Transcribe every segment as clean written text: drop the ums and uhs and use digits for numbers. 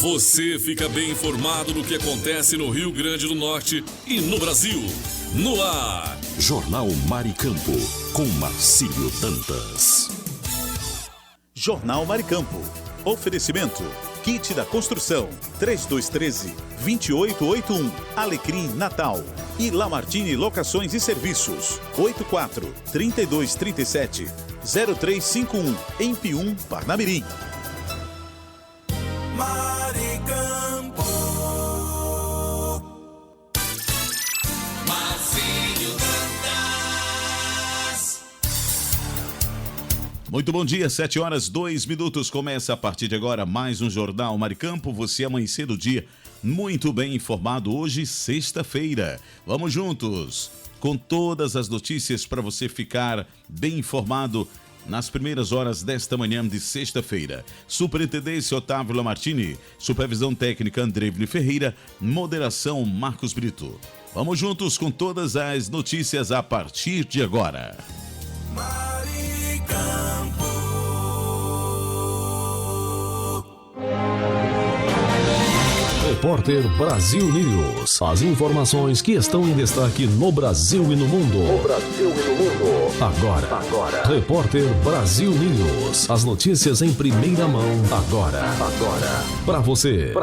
Você fica bem informado do que acontece no Rio Grande do Norte e no Brasil. No ar, Jornal Maricampo, com Marcílio Dantas. Jornal Maricampo. Oferecimento. Kit da Construção. 3213-2881. Alecrim Natal. E Lamartine Locações e Serviços. 84-3237-0351. Em Pium, Parnamirim. Maricampo. Marcílio Dantas. Muito bom dia, 7h02. Começa a partir de agora mais um Jornal Maricampo. Você amanhecer do dia muito bem informado. Hoje, sexta-feira. Vamos juntos com todas as notícias para você ficar bem informado nas primeiras horas desta manhã de sexta-feira. Superintendência Otávio Lamartine, supervisão técnica Andreville Ferreira, moderação Marcos Brito. Vamos juntos com todas as notícias a partir de agora. Maricampo. Repórter Brasil News. As informações que estão em destaque no Brasil e no mundo. Agora. Repórter Brasil News. As notícias em primeira mão. Agora. Para você.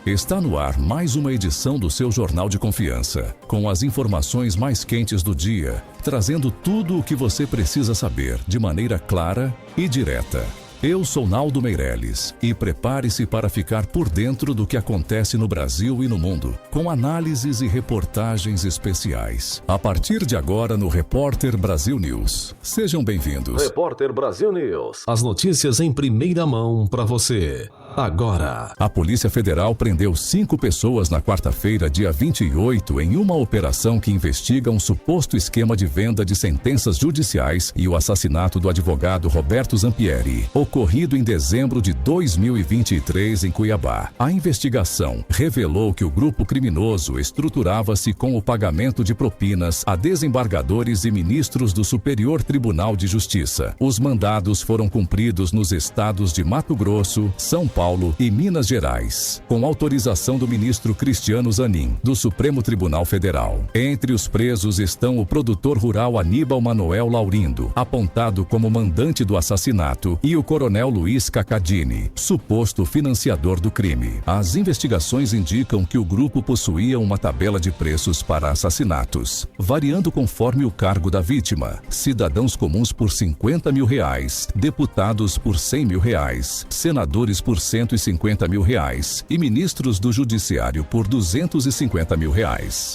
Está no ar mais uma edição do seu Jornal de Confiança, com as informações mais quentes do dia, trazendo tudo o que você precisa saber de maneira clara e direta. Eu sou Naldo Meireles e prepare-se para ficar por dentro do que acontece no Brasil e no mundo, com análises e reportagens especiais. A partir de agora no Repórter Brasil News. Sejam bem-vindos. Repórter Brasil News. As notícias em primeira mão para você. Agora. A Polícia Federal prendeu 5 pessoas na quarta-feira, dia 28, em uma operação que investiga um suposto esquema de venda de sentenças judiciais e o assassinato do advogado Roberto Zampieri, ocorrido em dezembro de 2023 em Cuiabá. A investigação revelou que o grupo criminoso estruturava-se com o pagamento de propinas a desembargadores e ministros do Superior Tribunal de Justiça. Os mandados foram cumpridos nos estados de Mato Grosso, São Paulo e Minas Gerais, com autorização do ministro Cristiano Zanin, do Supremo Tribunal Federal. Entre os presos estão o produtor rural Aníbal Manoel Laurindo, apontado como mandante do assassinato, e o coronel Luiz Cacadini, suposto financiador do crime. As investigações indicam que o grupo possuía uma tabela de preços para assassinatos, variando conforme o cargo da vítima: cidadãos comuns por R$50 mil, deputados por R$100 mil, senadores por R$150 mil e ministros do Judiciário por R$250 mil.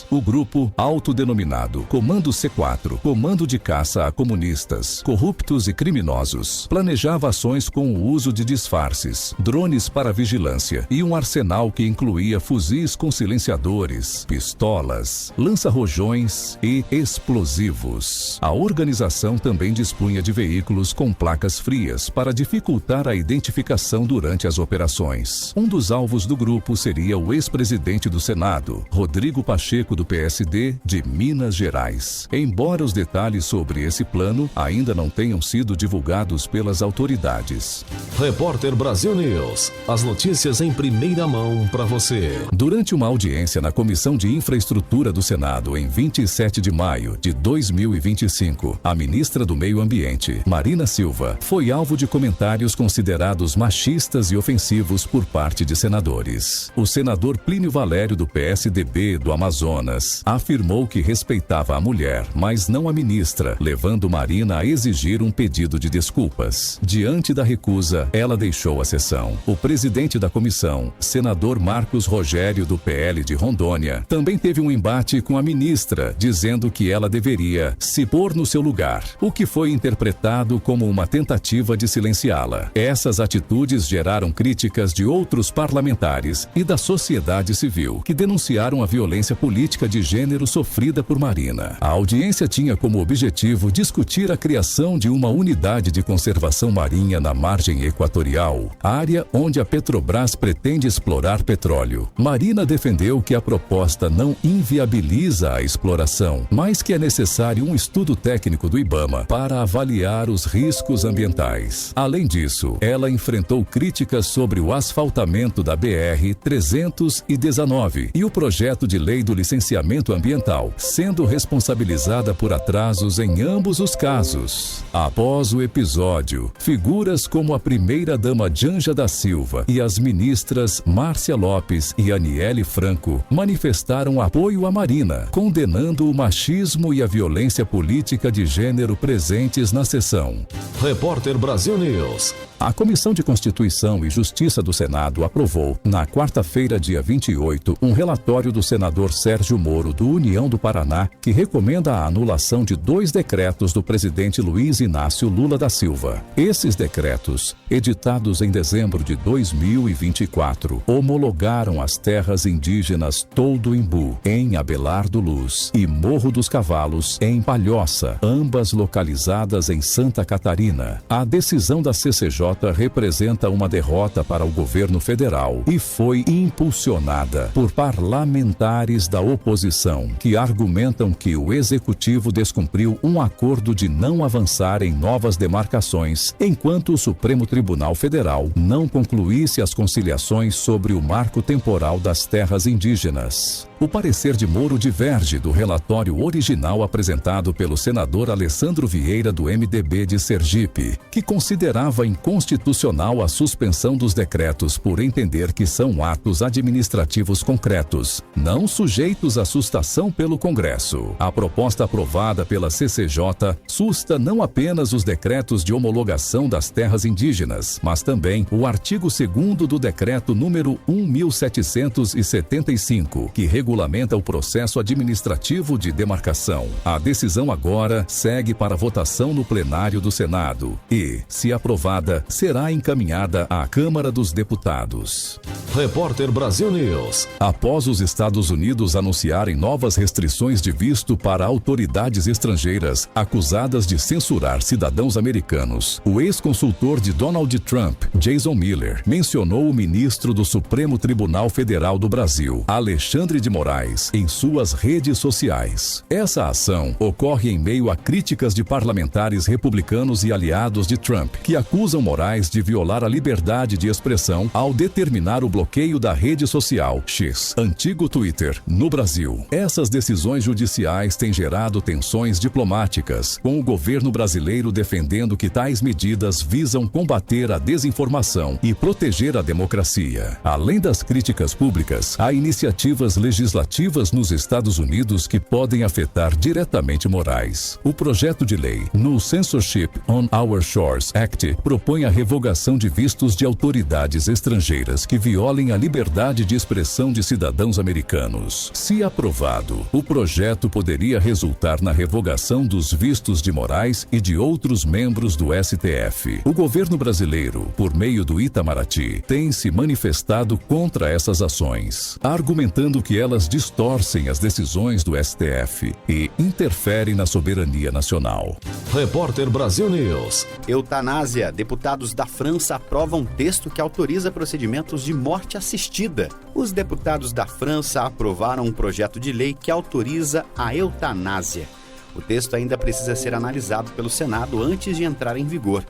O grupo, autodenominado Comando C4, Comando de Caça a Comunistas, Corruptos e Criminosos, planejava ações com o uso de disfarces, drones para vigilância e um arsenal que incluía fuzis com silenciadores, pistolas, lança-rojões e explosivos. A organização também dispunha de veículos com placas frias para dificultar a identificação durante as operações. Um dos alvos do grupo seria o ex-presidente do Senado, Rodrigo Pacheco, do PSD, de Minas Gerais. Embora os detalhes sobre esse plano ainda não tenham sido divulgados pelas autoridades. Repórter Brasil News. As notícias em primeira mão para você. Durante uma audiência na Comissão de Infraestrutura do Senado em 27 de maio de 2025, a ministra do Meio Ambiente, Marina Silva, foi alvo de comentários considerados machistas e ofensivos por parte de senadores. O senador Plínio Valério, do PSDB do Amazonas, afirmou que respeitava a mulher, mas não a ministra, levando Marina a exigir um pedido de desculpas. Diante da recusa, ela deixou a sessão. O presidente da comissão, senador Marcos Rogério, do PL de Rondônia, também teve um embate com a ministra, dizendo que ela deveria se pôr no seu lugar, o que foi interpretado como uma tentativa de silenciá-la. Essas atitudes geraram críticas de outros parlamentares e da sociedade civil, que denunciaram a violência política de gênero sofrida por Marina. A audiência tinha como objetivo discutir a criação de uma unidade de conservação marinha na margem equatorial, área onde a Petrobras pretende explorar petróleo. Marina defendeu que a proposta não inviabiliza a exploração, mas que é necessário um estudo técnico do IBAMA para avaliar os riscos ambientais. Além disso, ela enfrentou críticas sobre o asfaltamento da BR-319 e o projeto de lei do licenciamento ambiental, sendo responsabilizada por atrasos em ambos os casos. Após o episódio, figuras como a primeira-dama Janja da Silva e as ministras Márcia Lopes e Aniele Franco manifestaram apoio à Marina, condenando o machismo e a violência política de gênero presentes na sessão. Repórter Brasil News. A Comissão de Constituição e Justiça do Senado aprovou, na quarta-feira, dia 28, um relatório do senador Sérgio Moro, do União do Paraná, que recomenda a anulação de 2 decretos do presidente Luiz Inácio Lula da Silva. Esses decretos, editados em dezembro de 2024, homologaram as terras indígenas Toldo Imbu, em Abelardo Luz, e Morro dos Cavalos, em Palhoça, ambas localizadas em Santa Catarina. A decisão da CCJ representa uma derrota para o governo federal e foi impulsionada por parlamentares da oposição, que argumentam que o executivo descumpriu um acordo de não avançar em novas demarcações, enquanto o Supremo Tribunal Federal não concluísse as conciliações sobre o marco temporal das terras indígenas. O parecer de Moro diverge do relatório original apresentado pelo senador Alessandro Vieira, do MDB de Sergipe, que considerava inconstitucional a suspensão dos decretos por entender que são atos administrativos concretos, não sujeitos à sustação pelo Congresso. A proposta aprovada pela CCJ susta não apenas os decretos de homologação das terras indígenas, mas também o artigo 2º do decreto número 1775, que regulamenta o processo administrativo de demarcação. A decisão agora segue para votação no plenário do Senado e, se aprovada, será encaminhada à Câmara dos Deputados. Repórter Brasil News. Após os Estados Unidos anunciarem novas restrições de visto para autoridades estrangeiras acusadas de censurar cidadãos americanos, o ex-consultor de Donald Trump, Jason Miller, mencionou o ministro do Supremo Tribunal Federal do Brasil, Alexandre de Moraes, em suas redes sociais. Essa ação ocorre em meio a críticas de parlamentares republicanos e aliados de Trump, que acusam Moraes de violar a liberdade de expressão ao determinar o bloqueio da rede social X, antigo Twitter, no Brasil. Essas decisões judiciais têm gerado tensões diplomáticas, com o governo brasileiro defendendo que tais medidas visam combater a desinformação e proteger a democracia. Além das críticas públicas, há iniciativas legislativas nos Estados Unidos que podem afetar diretamente Moraes. O projeto de lei, no Censorship on Our Shores Act, propõe a revogação de vistos de autoridades estrangeiras que violem a liberdade de expressão de cidadãos americanos. Se aprovado, o projeto poderia resultar na revogação dos vistos de Moraes e de outros membros do STF. O governo brasileiro, por meio do Itamaraty, tem se manifestado contra essas ações, argumentando que elas distorcem as decisões do STF e interferem na soberania nacional. Repórter Brasil News. Eutanásia. Deputados da França aprovam texto que autoriza procedimentos de morte assistida. Os deputados da França aprovaram um projeto de lei que autoriza a eutanásia. O texto ainda precisa ser analisado pelo Senado antes de entrar em vigor.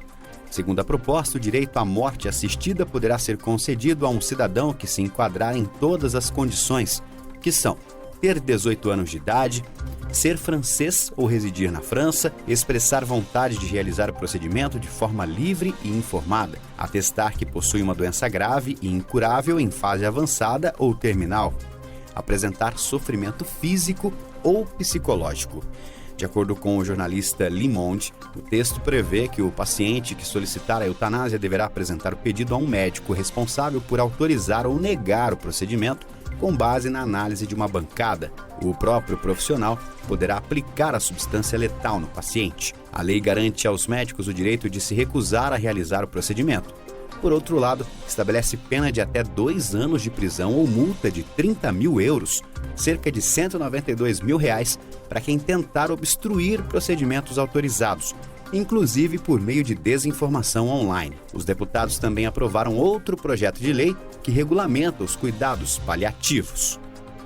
Segundo a proposta, o direito à morte assistida poderá ser concedido a um cidadão que se enquadrar em todas as condições, que são ter 18 anos de idade, ser francês ou residir na França, expressar vontade de realizar o procedimento de forma livre e informada, atestar que possui uma doença grave e incurável em fase avançada ou terminal, apresentar sofrimento físico ou psicológico. De acordo com o jornalista Le Monde, o texto prevê que o paciente que solicitar a eutanásia deverá apresentar o pedido a um médico responsável por autorizar ou negar o procedimento com base na análise de uma bancada. O próprio profissional poderá aplicar a substância letal no paciente. A lei garante aos médicos o direito de se recusar a realizar o procedimento. Por outro lado, estabelece pena de até 2 anos de prisão ou multa de 30 mil euros, cerca de 192 mil reais, para quem tentar obstruir procedimentos autorizados, inclusive por meio de desinformação online. Os deputados também aprovaram outro projeto de lei que regulamenta os cuidados paliativos.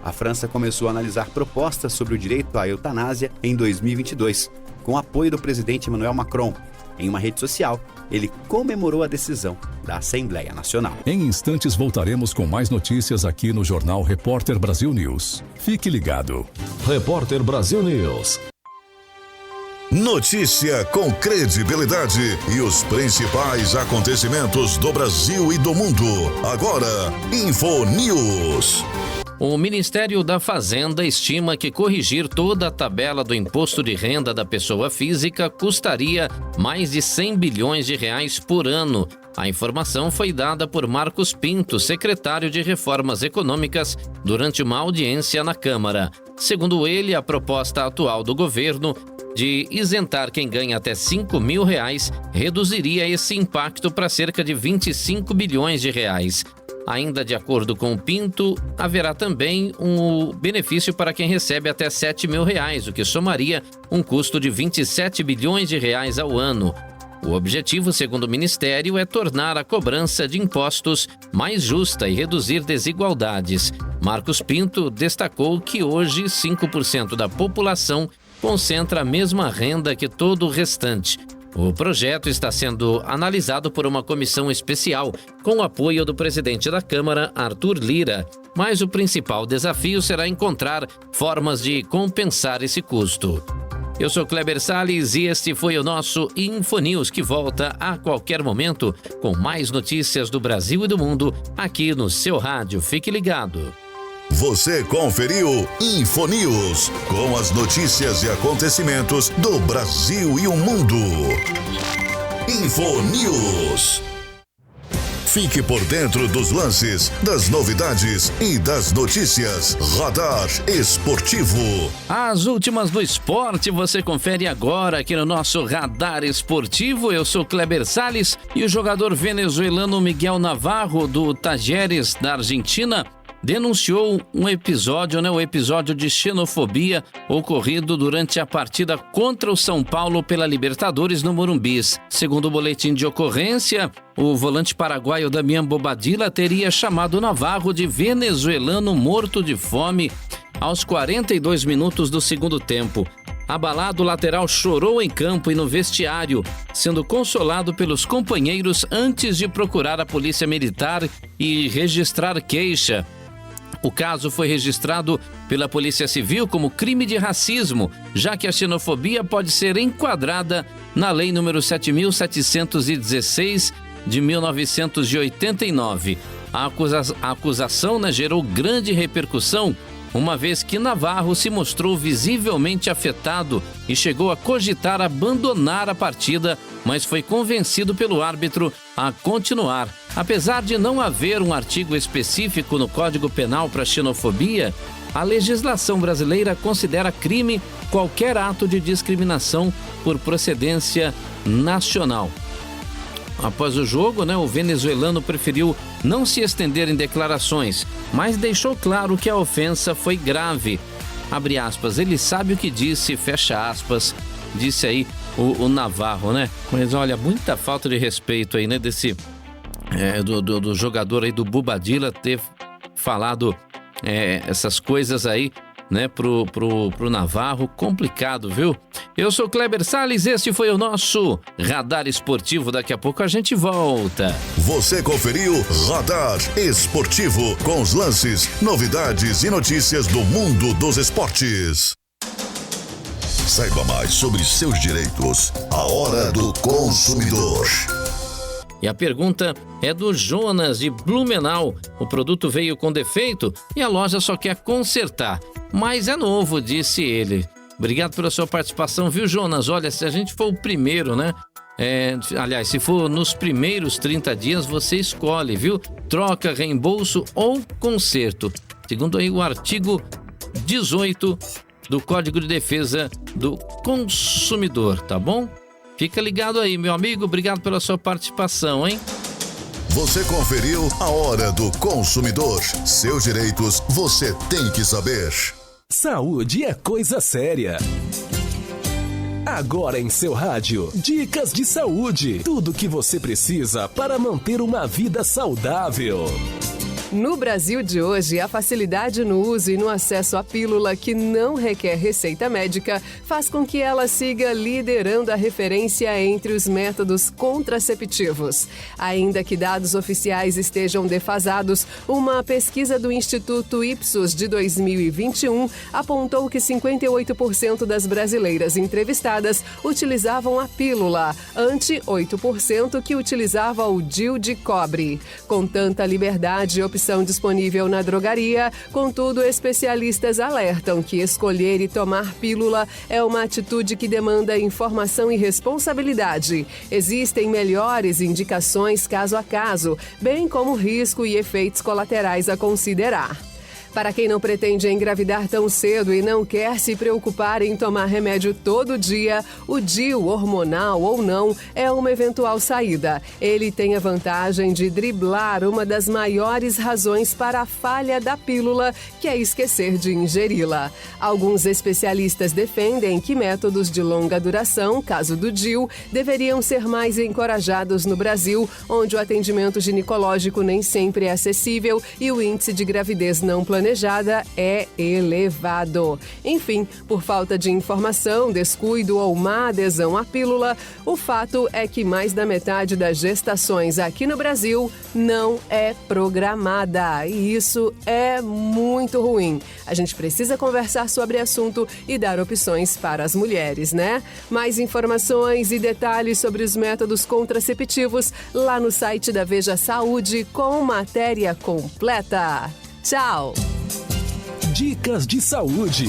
A França começou a analisar propostas sobre o direito à eutanásia em 2022, com apoio do presidente Emmanuel Macron. Em uma rede social, ele comemorou a decisão da Assembleia Nacional. Em instantes voltaremos com mais notícias aqui no Jornal Repórter Brasil News. Fique ligado. Repórter Brasil News. Notícia com credibilidade e os principais acontecimentos do Brasil e do mundo. Agora, Info News. O Ministério da Fazenda estima que corrigir toda a tabela do imposto de renda da pessoa física custaria mais de 100 bilhões de reais por ano. A informação foi dada por Marcos Pinto, secretário de Reformas Econômicas, durante uma audiência na Câmara. Segundo ele, a proposta atual do governo de isentar quem ganha até R$5 mil reduziria esse impacto para cerca de 25 bilhões de reais. Ainda de acordo com o Pinto, haverá também um benefício para quem recebe até R$7 mil, o que somaria um custo de 27 bilhões de reais ao ano. O objetivo, segundo o Ministério, é tornar a cobrança de impostos mais justa e reduzir desigualdades. Marcos Pinto destacou que hoje 5% da população concentra a mesma renda que todo o restante. O projeto está sendo analisado por uma comissão especial, com o apoio do presidente da Câmara, Arthur Lira. Mas o principal desafio será encontrar formas de compensar esse custo. Eu sou Kleber Salles e este foi o nosso Infonews, que volta a qualquer momento com mais notícias do Brasil e do mundo aqui no seu rádio. Fique ligado. Você conferiu Infonews, com as notícias e acontecimentos do Brasil e o mundo. Infonews. Fique por dentro dos lances, das novidades e das notícias. Radar Esportivo. As últimas do esporte você confere agora aqui no nosso Radar Esportivo. Eu sou Kleber Salles e o jogador venezuelano Miguel Navarro, do Tajeres, da Argentina, denunciou o episódio de xenofobia ocorrido durante a partida contra o São Paulo pela Libertadores no Morumbi. Segundo o boletim de ocorrência, o volante paraguaio Damián Bobadilla teria chamado Navarro de venezuelano morto de fome aos 42 minutos do segundo tempo. Abalado, o lateral chorou em campo e no vestiário, sendo consolado pelos companheiros antes de procurar a polícia militar e registrar queixa. O caso foi registrado pela Polícia Civil como crime de racismo, já que a xenofobia pode ser enquadrada na Lei nº 7.716 de 1989. A acusação gerou grande repercussão, uma vez que Navarro se mostrou visivelmente afetado e chegou a cogitar abandonar a partida, mas foi convencido pelo árbitro a continuar. Apesar de não haver um artigo específico no Código Penal para xenofobia, a legislação brasileira considera crime qualquer ato de discriminação por procedência nacional. Após o jogo, o venezuelano preferiu não se estender em declarações, mas deixou claro que a ofensa foi grave. Abre aspas, ele sabe o que disse, fecha aspas, disse aí o Navarro, Mas olha, muita falta de respeito aí, desse do jogador aí do Bobadilla ter falado essas coisas aí, pro Navarro. Complicado, viu? Eu sou Kleber Salles, este foi o nosso Radar Esportivo. Daqui a pouco a gente volta. Você conferiu Radar Esportivo, com os lances, novidades e notícias do mundo dos esportes. Saiba mais sobre seus direitos. A Hora do Consumidor. E a pergunta é do Jonas, de Blumenau. O produto veio com defeito e a loja só quer consertar, mas é novo, disse ele. Obrigado pela sua participação, viu, Jonas? Olha, se a gente for o primeiro, aliás, se for nos primeiros 30 dias, você escolhe, viu? Troca, reembolso ou conserto. Segundo aí o artigo 18 do Código de Defesa do Consumidor, tá bom? Fica ligado aí, meu amigo. Obrigado pela sua participação, hein? Você conferiu a Hora do Consumidor. Seus direitos você tem que saber. Saúde é coisa séria. Agora em seu rádio, dicas de saúde. Tudo o que você precisa para manter uma vida saudável. No Brasil de hoje, a facilidade no uso e no acesso à pílula que não requer receita médica faz com que ela siga liderando a referência entre os métodos contraceptivos. Ainda que dados oficiais estejam defasados, uma pesquisa do Instituto Ipsos de 2021 apontou que 58% das brasileiras entrevistadas utilizavam a pílula, ante 8% que utilizava o DIU de cobre. Com tanta liberdade e opção disponível na drogaria, contudo, especialistas alertam que escolher e tomar pílula é uma atitude que demanda informação e responsabilidade. Existem melhores indicações caso a caso, bem como risco e efeitos colaterais a considerar. Para quem não pretende engravidar tão cedo e não quer se preocupar em tomar remédio todo dia, o DIU, hormonal ou não, é uma eventual saída. Ele tem a vantagem de driblar uma das maiores razões para a falha da pílula, que é esquecer de ingeri-la. Alguns especialistas defendem que métodos de longa duração, caso do DIU, deveriam ser mais encorajados no Brasil, onde o atendimento ginecológico nem sempre é acessível e o índice de gravidez não planejada é elevado. Enfim, por falta de informação, descuido ou má adesão à pílula, o fato é que mais da metade das gestações aqui no Brasil não é programada. E isso é muito ruim. A gente precisa conversar sobre o assunto e dar opções para as mulheres, né? Mais informações e detalhes sobre os métodos contraceptivos lá no site da Veja Saúde com matéria completa. Tchau! Dicas de saúde.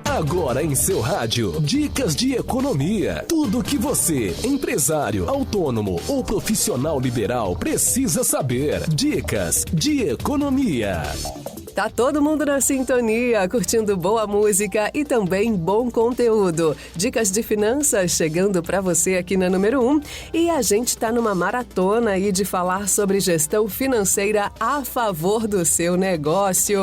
Agora em seu rádio, dicas de economia. Tudo que você, empresário, autônomo ou profissional liberal, precisa saber. Dicas de economia. Tá todo mundo na sintonia, curtindo boa música e também bom conteúdo. Dicas de finanças chegando para você aqui na número 1. E a gente tá numa maratona aí de falar sobre gestão financeira a favor do seu negócio.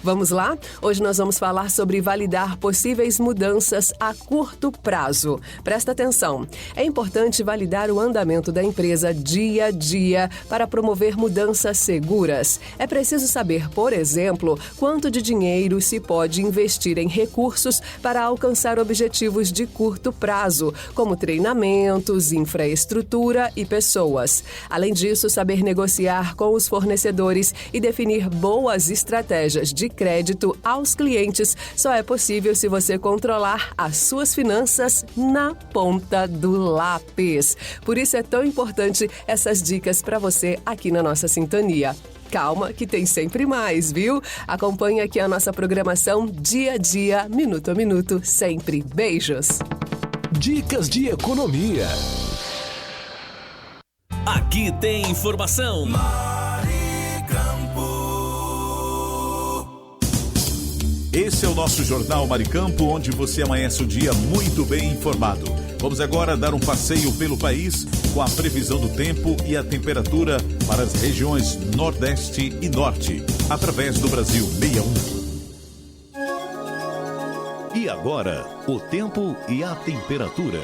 Vamos lá? Hoje nós vamos falar sobre validar possíveis mudanças a curto prazo. Presta atenção. É importante validar o andamento da empresa dia a dia para promover mudanças seguras. É preciso saber, por exemplo, quanto de dinheiro se pode investir em recursos para alcançar objetivos de curto prazo, como treinamentos, infraestrutura e pessoas. Além disso, saber negociar com os fornecedores e definir boas estratégias de crédito aos clientes só é possível se você controlar as suas finanças na ponta do lápis. Por isso é tão importante essas dicas para você aqui na nossa sintonia. Calma, que tem sempre mais, viu? Acompanhe aqui a nossa programação dia a dia, minuto a minuto, sempre. Beijos! Dicas de economia. Aqui tem informação. Esse é o nosso Jornal Maricampo, onde você amanhece o dia muito bem informado. Vamos agora dar um passeio pelo país com a previsão do tempo e a temperatura para as regiões Nordeste e Norte, através do Brasil 61. E agora, o tempo e a temperatura.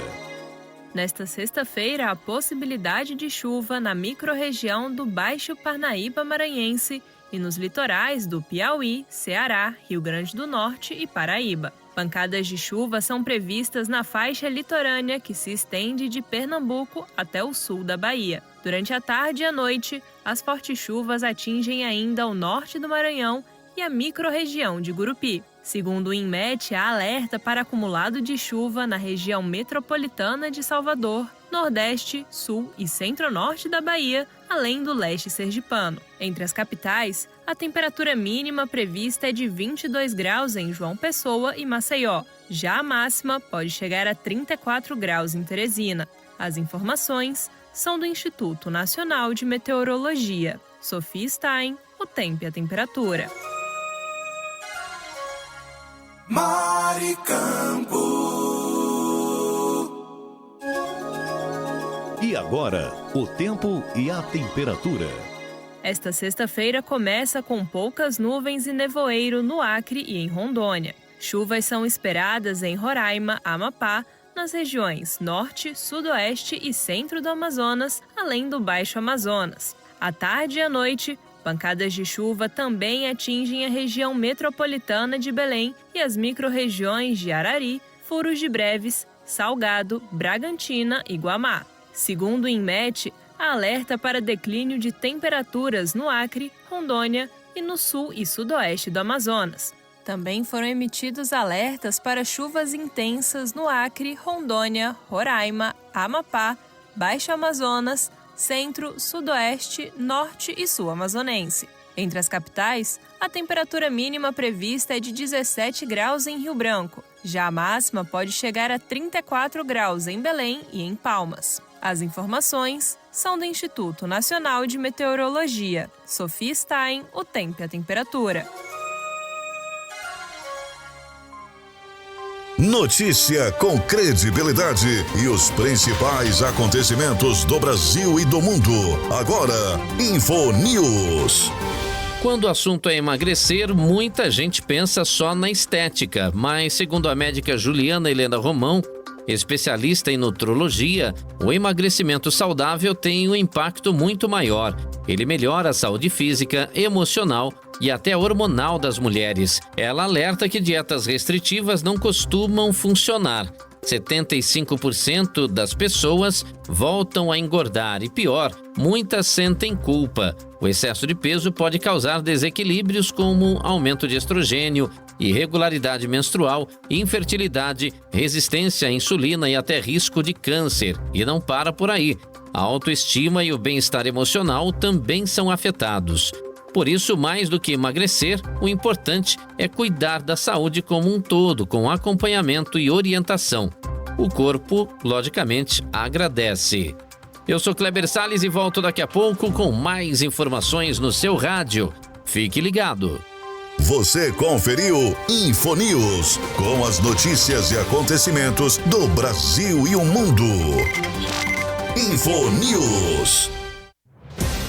Nesta sexta-feira, a possibilidade de chuva na microrregião do Baixo Parnaíba Maranhense e nos litorais do Piauí, Ceará, Rio Grande do Norte e Paraíba. Pancadas de chuva são previstas na faixa litorânea que se estende de Pernambuco até o sul da Bahia. Durante a tarde e a noite, as fortes chuvas atingem ainda o norte do Maranhão e a microrregião de Gurupi. Segundo o INMET, há alerta para acumulado de chuva na região metropolitana de Salvador, Nordeste, Sul e Centro-Norte da Bahia, além do leste sergipano. Entre as capitais, a temperatura mínima prevista é de 22 graus em João Pessoa e Maceió. Já a máxima pode chegar a 34 graus em Teresina. As informações são do Instituto Nacional de Meteorologia. Sofia Stein, o tempo e a temperatura. Maricampo. E agora, o tempo e a temperatura. Esta sexta-feira começa com poucas nuvens e nevoeiro no Acre e em Rondônia. Chuvas são esperadas em Roraima, Amapá, nas regiões Norte, Sudoeste e Centro do Amazonas, além do Baixo Amazonas. À tarde e à noite, pancadas de chuva também atingem a região metropolitana de Belém e as micro-regiões de Arari, Furos de Breves, Salgado, Bragantina e Guamá. Segundo o INMET, há alerta para declínio de temperaturas no Acre, Rondônia e no sul e sudoeste do Amazonas. Também foram emitidos alertas para chuvas intensas no Acre, Rondônia, Roraima, Amapá, Baixo Amazonas, Centro, Sudoeste, Norte e Sul Amazonense. Entre as capitais, a temperatura mínima prevista é de 17 graus em Rio Branco. Já a máxima pode chegar a 34 graus em Belém e em Palmas. As informações são do Instituto Nacional de Meteorologia. Sofia Stein, o tempo e a temperatura. Notícia com credibilidade e os principais acontecimentos do Brasil e do mundo. Agora, Info News. Quando o assunto é emagrecer, muita gente pensa só na estética, mas segundo a médica Juliana Helena Romão, especialista em nutrologia, o emagrecimento saudável tem um impacto muito maior. Ele melhora a saúde física, emocional e até hormonal das mulheres. Ela alerta que dietas restritivas não costumam funcionar. 75% das pessoas voltam a engordar e, pior, muitas sentem culpa. O excesso de peso pode causar desequilíbrios como aumento de estrogênio, irregularidade menstrual, infertilidade, resistência à insulina e até risco de câncer. E não para por aí. A autoestima e o bem-estar emocional também são afetados. Por isso, mais do que emagrecer, o importante é cuidar da saúde como um todo, com acompanhamento e orientação. O corpo, logicamente, agradece. Eu sou Kleber Salles e volto daqui a pouco com mais informações no seu rádio. Fique ligado. Você conferiu Info News, com as notícias e acontecimentos do Brasil e o mundo. Info News.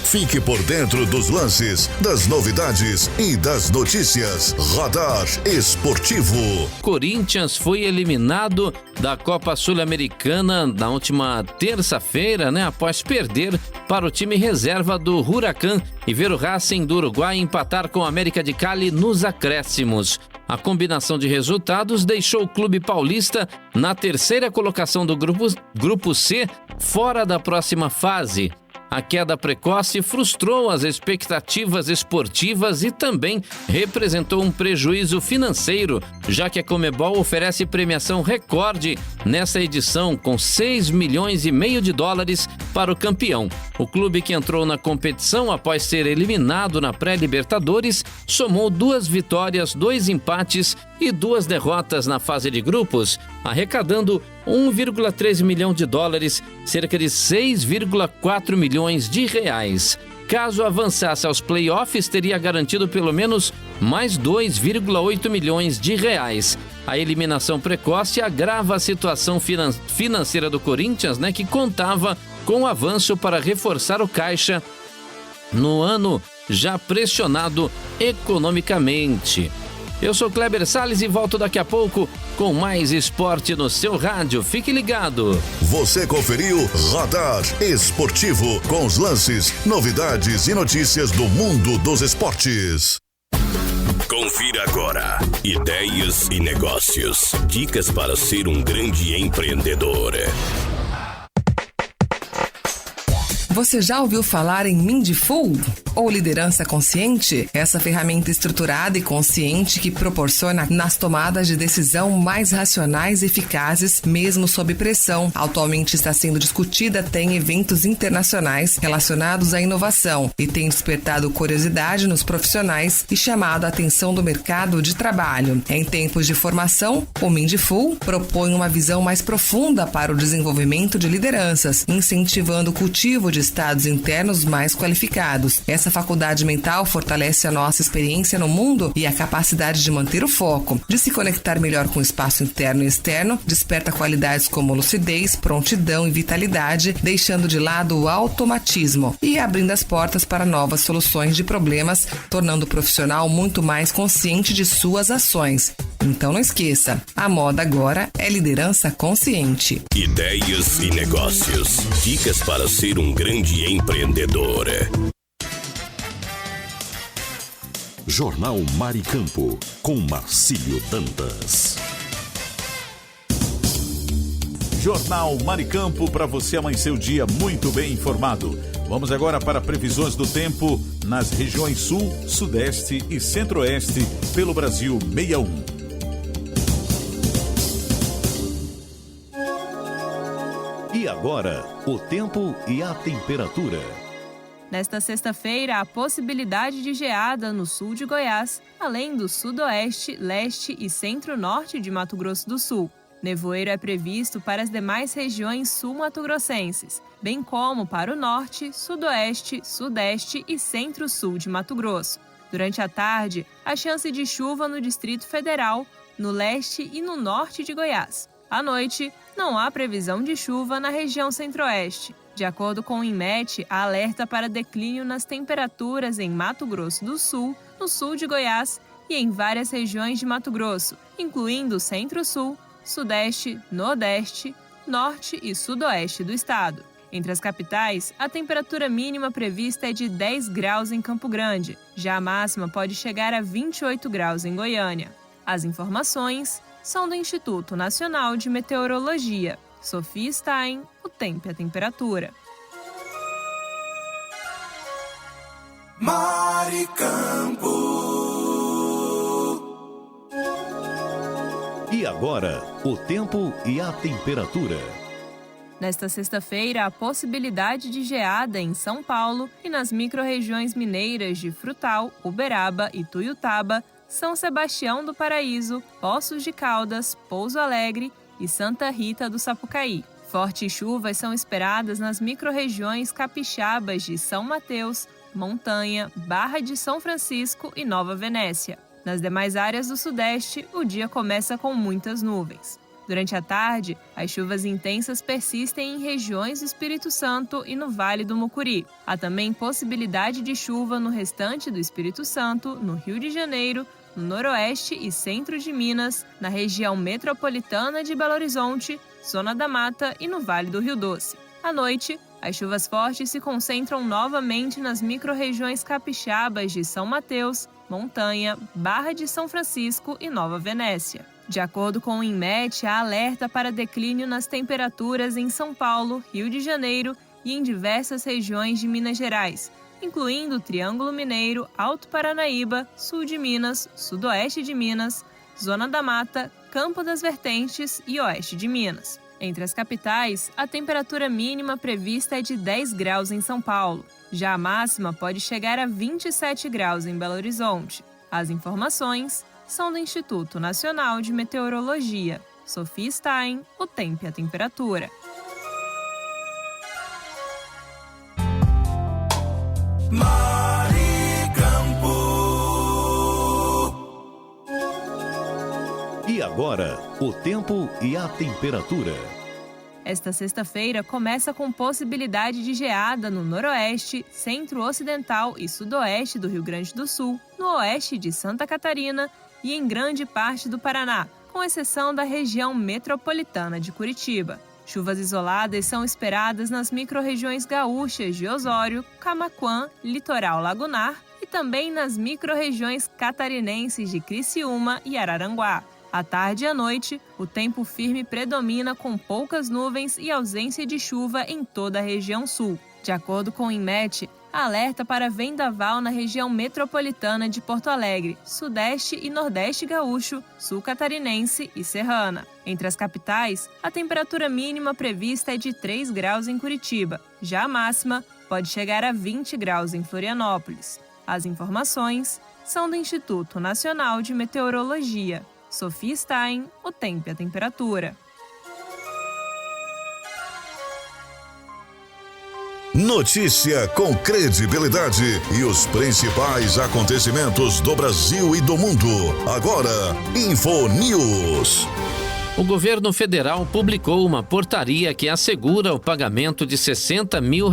Fique por dentro dos lances, das novidades e das notícias. Radar Esportivo. Corinthians foi eliminado da Copa Sul-Americana na última terça-feira, após perder para o time reserva do Huracán e ver o Racing do Uruguai empatar com o América de Cali nos acréscimos. A combinação de resultados deixou o clube paulista na terceira colocação do grupo C, fora da próxima fase. A queda precoce frustrou as expectativas esportivas e também representou um prejuízo financeiro, já que a Conmebol oferece premiação recorde nessa edição, com $6,5 milhões para o campeão. O clube, que entrou na competição após ser eliminado na pré-Libertadores, somou 2 vitórias, 2 empates e 2 derrotas na fase de grupos, arrecadando $1,3 milhão, cerca de 6,4 milhões de reais. Caso avançasse aos playoffs, teria garantido pelo menos mais 2,8 milhões de reais. A eliminação precoce agrava a situação financeira do Corinthians, que contava com o avanço para reforçar o caixa no ano já pressionado economicamente. Eu sou Kleber Salles e volto daqui a pouco com mais esporte no seu rádio. Fique ligado. Você conferiu Radar Esportivo, com os lances, novidades e notícias do mundo dos esportes. Confira agora. Ideias e negócios. Dicas para ser um grande empreendedor. Você já ouviu falar em Mindful ou liderança consciente? Essa ferramenta estruturada e consciente que proporciona nas tomadas de decisão mais racionais e eficazes, mesmo sob pressão. Atualmente está sendo discutida até em eventos internacionais relacionados à inovação e tem despertado curiosidade nos profissionais e chamado a atenção do mercado de trabalho. Em tempos de formação, o Mindful propõe uma visão mais profunda para o desenvolvimento de lideranças, incentivando o cultivo de estados internos mais qualificados. Essa faculdade mental fortalece a nossa experiência no mundo e a capacidade de manter o foco, de se conectar melhor com o espaço interno e externo, desperta qualidades como lucidez, prontidão e vitalidade, deixando de lado o automatismo e abrindo as portas para novas soluções de problemas, tornando o profissional muito mais consciente de suas ações. Então não esqueça, a moda agora é liderança consciente. Ideias e negócios. Dicas para ser um grande empreendedor. Jornal Maricampo, com Marcílio Dantas. Jornal Maricampo, para você amanhecer o dia muito bem informado. Vamos agora para previsões do tempo nas regiões Sul, Sudeste e Centro-Oeste pelo Brasil 61. E agora, o tempo e a temperatura. Nesta sexta-feira, há possibilidade de geada no sul de Goiás, além do sudoeste, leste e centro-norte de Mato Grosso do Sul. Nevoeiro é previsto para as demais regiões sul-mato-grossenses, bem como para o norte, sudoeste, sudeste e centro-sul de Mato Grosso. Durante a tarde, há chance de chuva no Distrito Federal, no leste e no norte de Goiás. À noite, não há previsão de chuva na região centro-oeste. De acordo com o INMET, há alerta para declínio nas temperaturas em Mato Grosso do Sul, no sul de Goiás e em várias regiões de Mato Grosso, incluindo o centro-sul, sudeste, nordeste, norte e sudoeste do estado. Entre as capitais, a temperatura mínima prevista é de 10 graus em Campo Grande, já a máxima pode chegar a 28 graus em Goiânia. As informações são do Instituto Nacional de Meteorologia. Sofia Stein, o tempo e a temperatura. Maricampo. E agora, o tempo e a temperatura. Nesta sexta-feira, há possibilidade de geada em São Paulo e nas micro-regiões mineiras de Frutal, Uberaba, Ituiutaba, São Sebastião do Paraíso, Poços de Caldas, Pouso Alegre e Santa Rita do Sapucaí. Fortes chuvas são esperadas nas micro-regiões capixabas de São Mateus, Montanha, Barra de São Francisco e Nova Venécia. Nas demais áreas do Sudeste, o dia começa com muitas nuvens. Durante a tarde, as chuvas intensas persistem em regiões do Espírito Santo e no Vale do Mucuri. Há também possibilidade de chuva no restante do Espírito Santo, no Rio de Janeiro, no noroeste e centro de Minas, na região metropolitana de Belo Horizonte, Zona da Mata e no Vale do Rio Doce. À noite, as chuvas fortes se concentram novamente nas micro-regiões capixabas de São Mateus, Montanha, Barra de São Francisco e Nova Venécia. De acordo com o INMET, há alerta para declínio nas temperaturas em São Paulo, Rio de Janeiro e em diversas regiões de Minas Gerais, incluindo o Triângulo Mineiro, Alto Paranaíba, Sul de Minas, Sudoeste de Minas, Zona da Mata, Campo das Vertentes e Oeste de Minas. Entre as capitais, a temperatura mínima prevista é de 10 graus em São Paulo. Já a máxima pode chegar a 27 graus em Belo Horizonte. As informações são do Instituto Nacional de Meteorologia. Sofia Stein, o tempo e a temperatura. Maricampo. E agora, o tempo e a temperatura. Esta sexta-feira começa com possibilidade de geada no noroeste, centro-ocidental e sudoeste do Rio Grande do Sul, no oeste de Santa Catarina e em grande parte do Paraná, com exceção da região metropolitana de Curitiba. Chuvas isoladas são esperadas nas micro-regiões gaúchas de Osório, Camaquã, Litoral Lagunar e também nas micro-regiões catarinenses de Criciúma e Araranguá. À tarde e à noite, o tempo firme predomina com poucas nuvens e ausência de chuva em toda a região sul. De acordo com o INMET, há alerta para vendaval na região metropolitana de Porto Alegre, sudeste e nordeste gaúcho, sul catarinense e serrana. Entre as capitais, a temperatura mínima prevista é de 3 graus em Curitiba. Já a máxima pode chegar a 20 graus em Florianópolis. As informações são do Instituto Nacional de Meteorologia. Sofia Stein, o tempo e a temperatura. Notícia com credibilidade e os principais acontecimentos do Brasil e do mundo. Agora, Info News. O governo federal publicou uma portaria que assegura o pagamento de R$60 mil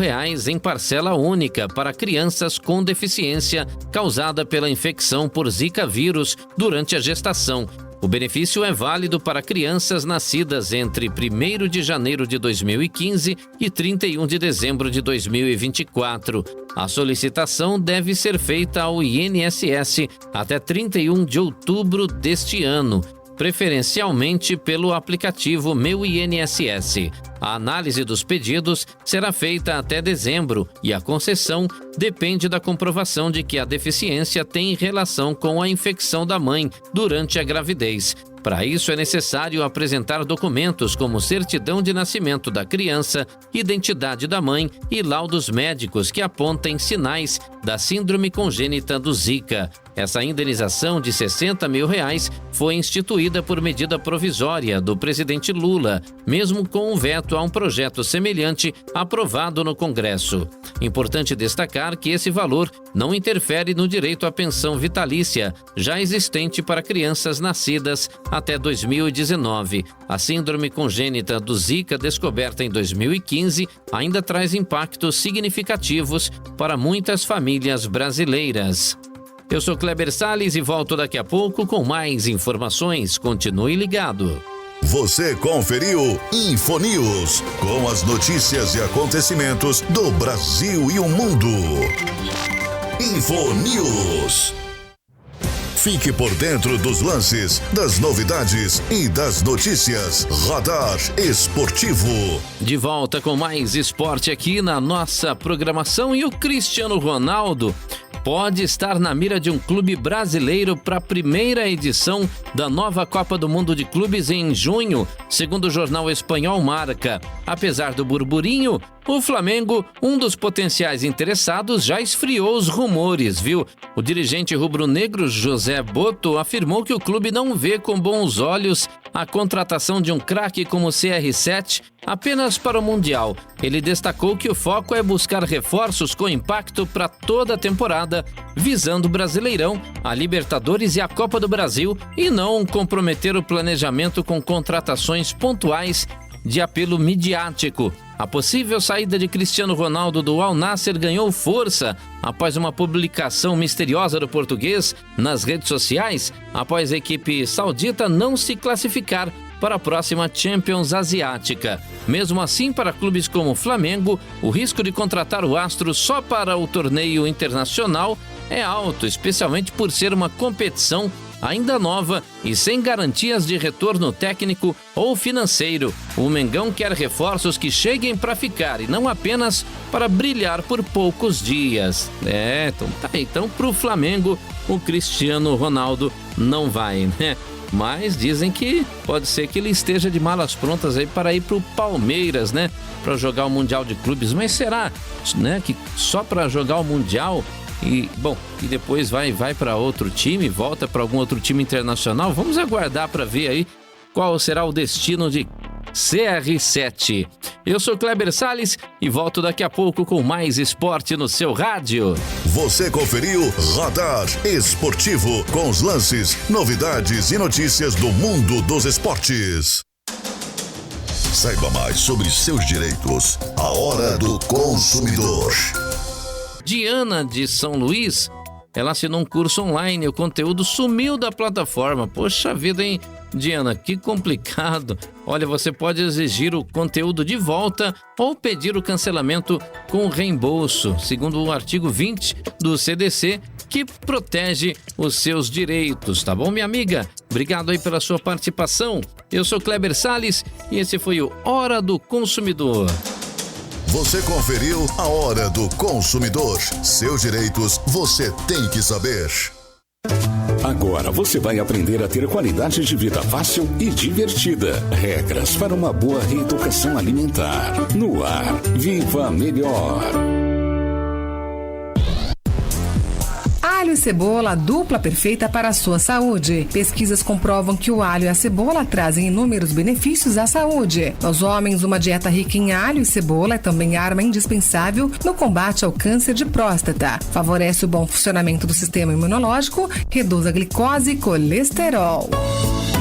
em parcela única para crianças com deficiência causada pela infecção por Zika vírus durante a gestação. O benefício é válido para crianças nascidas entre 1º de janeiro de 2015 e 31 de dezembro de 2024. A solicitação deve ser feita ao INSS até 31 de outubro deste ano, preferencialmente pelo aplicativo Meu INSS. A análise dos pedidos será feita até dezembro e a concessão depende da comprovação de que a deficiência tem relação com a infecção da mãe durante a gravidez. Para isso, é necessário apresentar documentos como certidão de nascimento da criança, identidade da mãe e laudos médicos que apontem sinais da síndrome congênita do Zika. Essa indenização de R$60 mil foi instituída por medida provisória do presidente Lula, mesmo com um veto a um projeto semelhante aprovado no Congresso. Importante destacar que esse valor não interfere no direito à pensão vitalícia, já existente para crianças nascidas até 2019. A síndrome congênita do Zika, descoberta em 2015, ainda traz impactos significativos para muitas famílias brasileiras. Eu sou Kleber Salles e volto daqui a pouco com mais informações. Continue ligado. Você conferiu Infonews, com as notícias e acontecimentos do Brasil e o mundo. Infonews. Fique por dentro dos lances, das novidades e das notícias. Radar Esportivo. De volta com mais esporte aqui na nossa programação, e o Cristiano Ronaldo pode estar na mira de um clube brasileiro para a primeira edição da nova Copa do Mundo de Clubes em junho, segundo o jornal espanhol Marca. Apesar do burburinho, o Flamengo, um dos potenciais interessados, já esfriou os rumores, viu? O dirigente rubro-negro José Boto afirmou que o clube não vê com bons olhos a contratação de um craque como o CR7 apenas para o Mundial. Ele destacou que o foco é buscar reforços com impacto para toda a temporada, visando o Brasileirão, a Libertadores e a Copa do Brasil, e não comprometer o planejamento com contratações pontuais de apelo midiático. A possível saída de Cristiano Ronaldo do Al Nassr ganhou força após uma publicação misteriosa do português nas redes sociais, após a equipe saudita não se classificar para a próxima Champions Asiática. Mesmo assim, para clubes como o Flamengo, o risco de contratar o astro só para o torneio internacional é alto, especialmente por ser uma competição ainda nova e sem garantias de retorno técnico ou financeiro. O Mengão quer reforços que cheguem para ficar e não apenas para brilhar por poucos dias. Então pro Flamengo o Cristiano Ronaldo não vai, né? Mas dizem que pode ser que ele esteja de malas prontas aí para ir pro Palmeiras, né? Para jogar o Mundial de Clubes. Mas será, né, que só para jogar o Mundial e depois vai para outro time, volta para algum outro time internacional? Vamos aguardar para ver aí qual será o destino de CR7. Eu sou Kleber Salles e volto daqui a pouco com mais esporte no seu rádio. Você conferiu Radar Esportivo, com os lances, novidades e notícias do mundo dos esportes. Saiba mais sobre seus direitos. A Hora do Consumidor. Diana de São Luís, ela assinou um curso online, o conteúdo sumiu da plataforma. Poxa vida, hein, Diana, que complicado. Olha, você pode exigir o conteúdo de volta ou pedir o cancelamento com reembolso, segundo o artigo 20 do CDC, que protege os seus direitos, tá bom, minha amiga? Obrigado aí pela sua participação. Eu sou Kleber Salles e esse foi o Hora do Consumidor. Você conferiu a Hora do Consumidor. Seus direitos você tem que saber. Agora você vai aprender a ter qualidade de vida fácil e divertida. Regras para uma boa reeducação alimentar. No ar, Viva Melhor. Alho e cebola, dupla perfeita para a sua saúde. Pesquisas comprovam que o alho e a cebola trazem inúmeros benefícios à saúde. Nos homens, uma dieta rica em alho e cebola é também arma indispensável no combate ao câncer de próstata. Favorece o bom funcionamento do sistema imunológico, reduz a glicose e colesterol.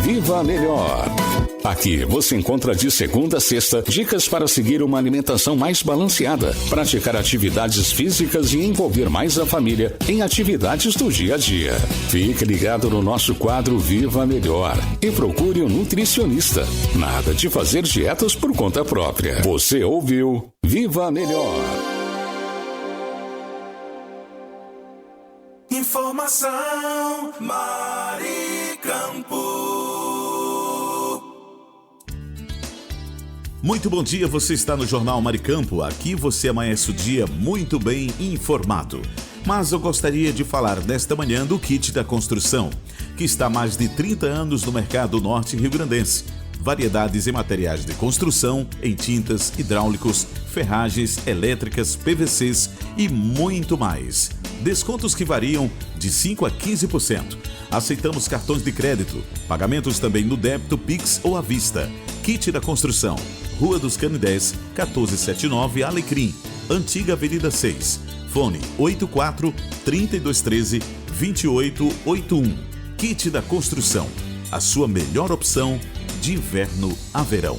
Viva Melhor. Aqui você encontra de segunda a sexta dicas para seguir uma alimentação mais balanceada, praticar atividades físicas e envolver mais a família em atividades do dia a dia. Fique ligado no nosso quadro Viva Melhor e procure um nutricionista. Nada de fazer dietas por conta própria. Você ouviu Viva Melhor. Informação Maricampo. Muito bom dia, você está no Jornal Maricampo. Aqui você amanhece o dia muito bem informado. Mas eu gostaria de falar nesta manhã do Kit da Construção, que está há mais de 30 anos no mercado norte rio-grandense. Variedades em materiais de construção, em tintas, hidráulicos, ferragens, elétricas, PVCs e muito mais. Descontos que variam de 5% a 15%. Aceitamos cartões de crédito, pagamentos também no débito, Pix ou à vista. Kit da Construção, Rua dos Canidés, 1479 Alecrim, Antiga Avenida 6. Fone 84-3213-2881. Kit da Construção, a sua melhor opção de inverno a verão.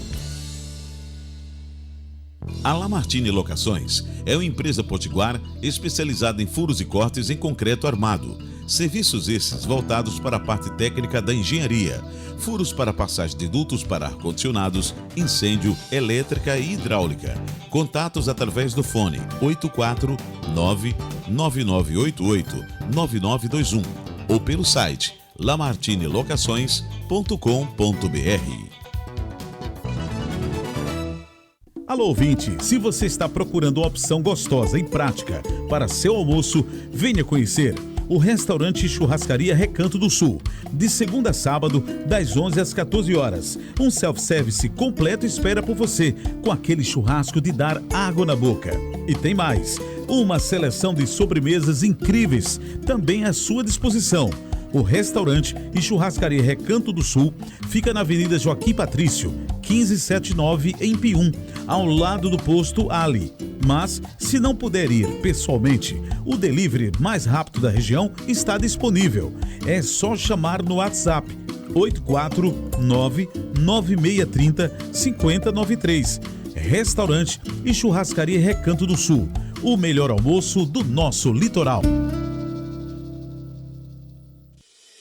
A Lamartine Locações é uma empresa potiguar especializada em furos e cortes em concreto armado. Serviços esses voltados para a parte técnica da engenharia. Furos para passagem de dutos para ar-condicionados, incêndio, elétrica e hidráulica. Contatos através do fone 849-9988-9921 ou pelo site lamartinelocações.com.br. Alô ouvinte, se você está procurando uma opção gostosa e prática para seu almoço, venha conhecer o restaurante Churrascaria Recanto do Sul, de segunda a sábado, das 11 às 14 horas. Um self-service completo espera por você, com aquele churrasco de dar água na boca. E tem mais, uma seleção de sobremesas incríveis, também à sua disposição. O restaurante e churrascaria Recanto do Sul fica na Avenida Joaquim Patrício, 1579, em Pium, ao lado do posto Ali. Mas, se não puder ir pessoalmente, o delivery mais rápido da região está disponível. É só chamar no WhatsApp 849-9630-5093. Restaurante e churrascaria Recanto do Sul, o melhor almoço do nosso litoral.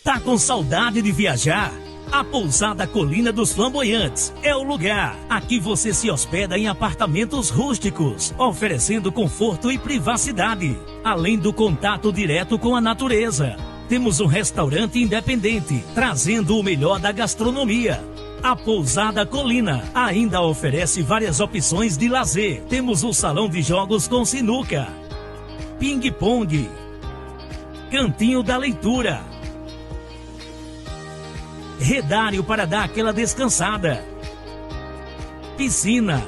Tá com saudade de viajar? A Pousada Colina dos Flamboyantes é o lugar. Aqui você se hospeda em apartamentos rústicos, oferecendo conforto e privacidade, além do contato direto com a natureza. Temos um restaurante independente, trazendo o melhor da gastronomia. A Pousada Colina ainda oferece várias opções de lazer. Temos um salão de jogos com sinuca, ping-pong, cantinho da leitura, redário para dar aquela descansada, piscina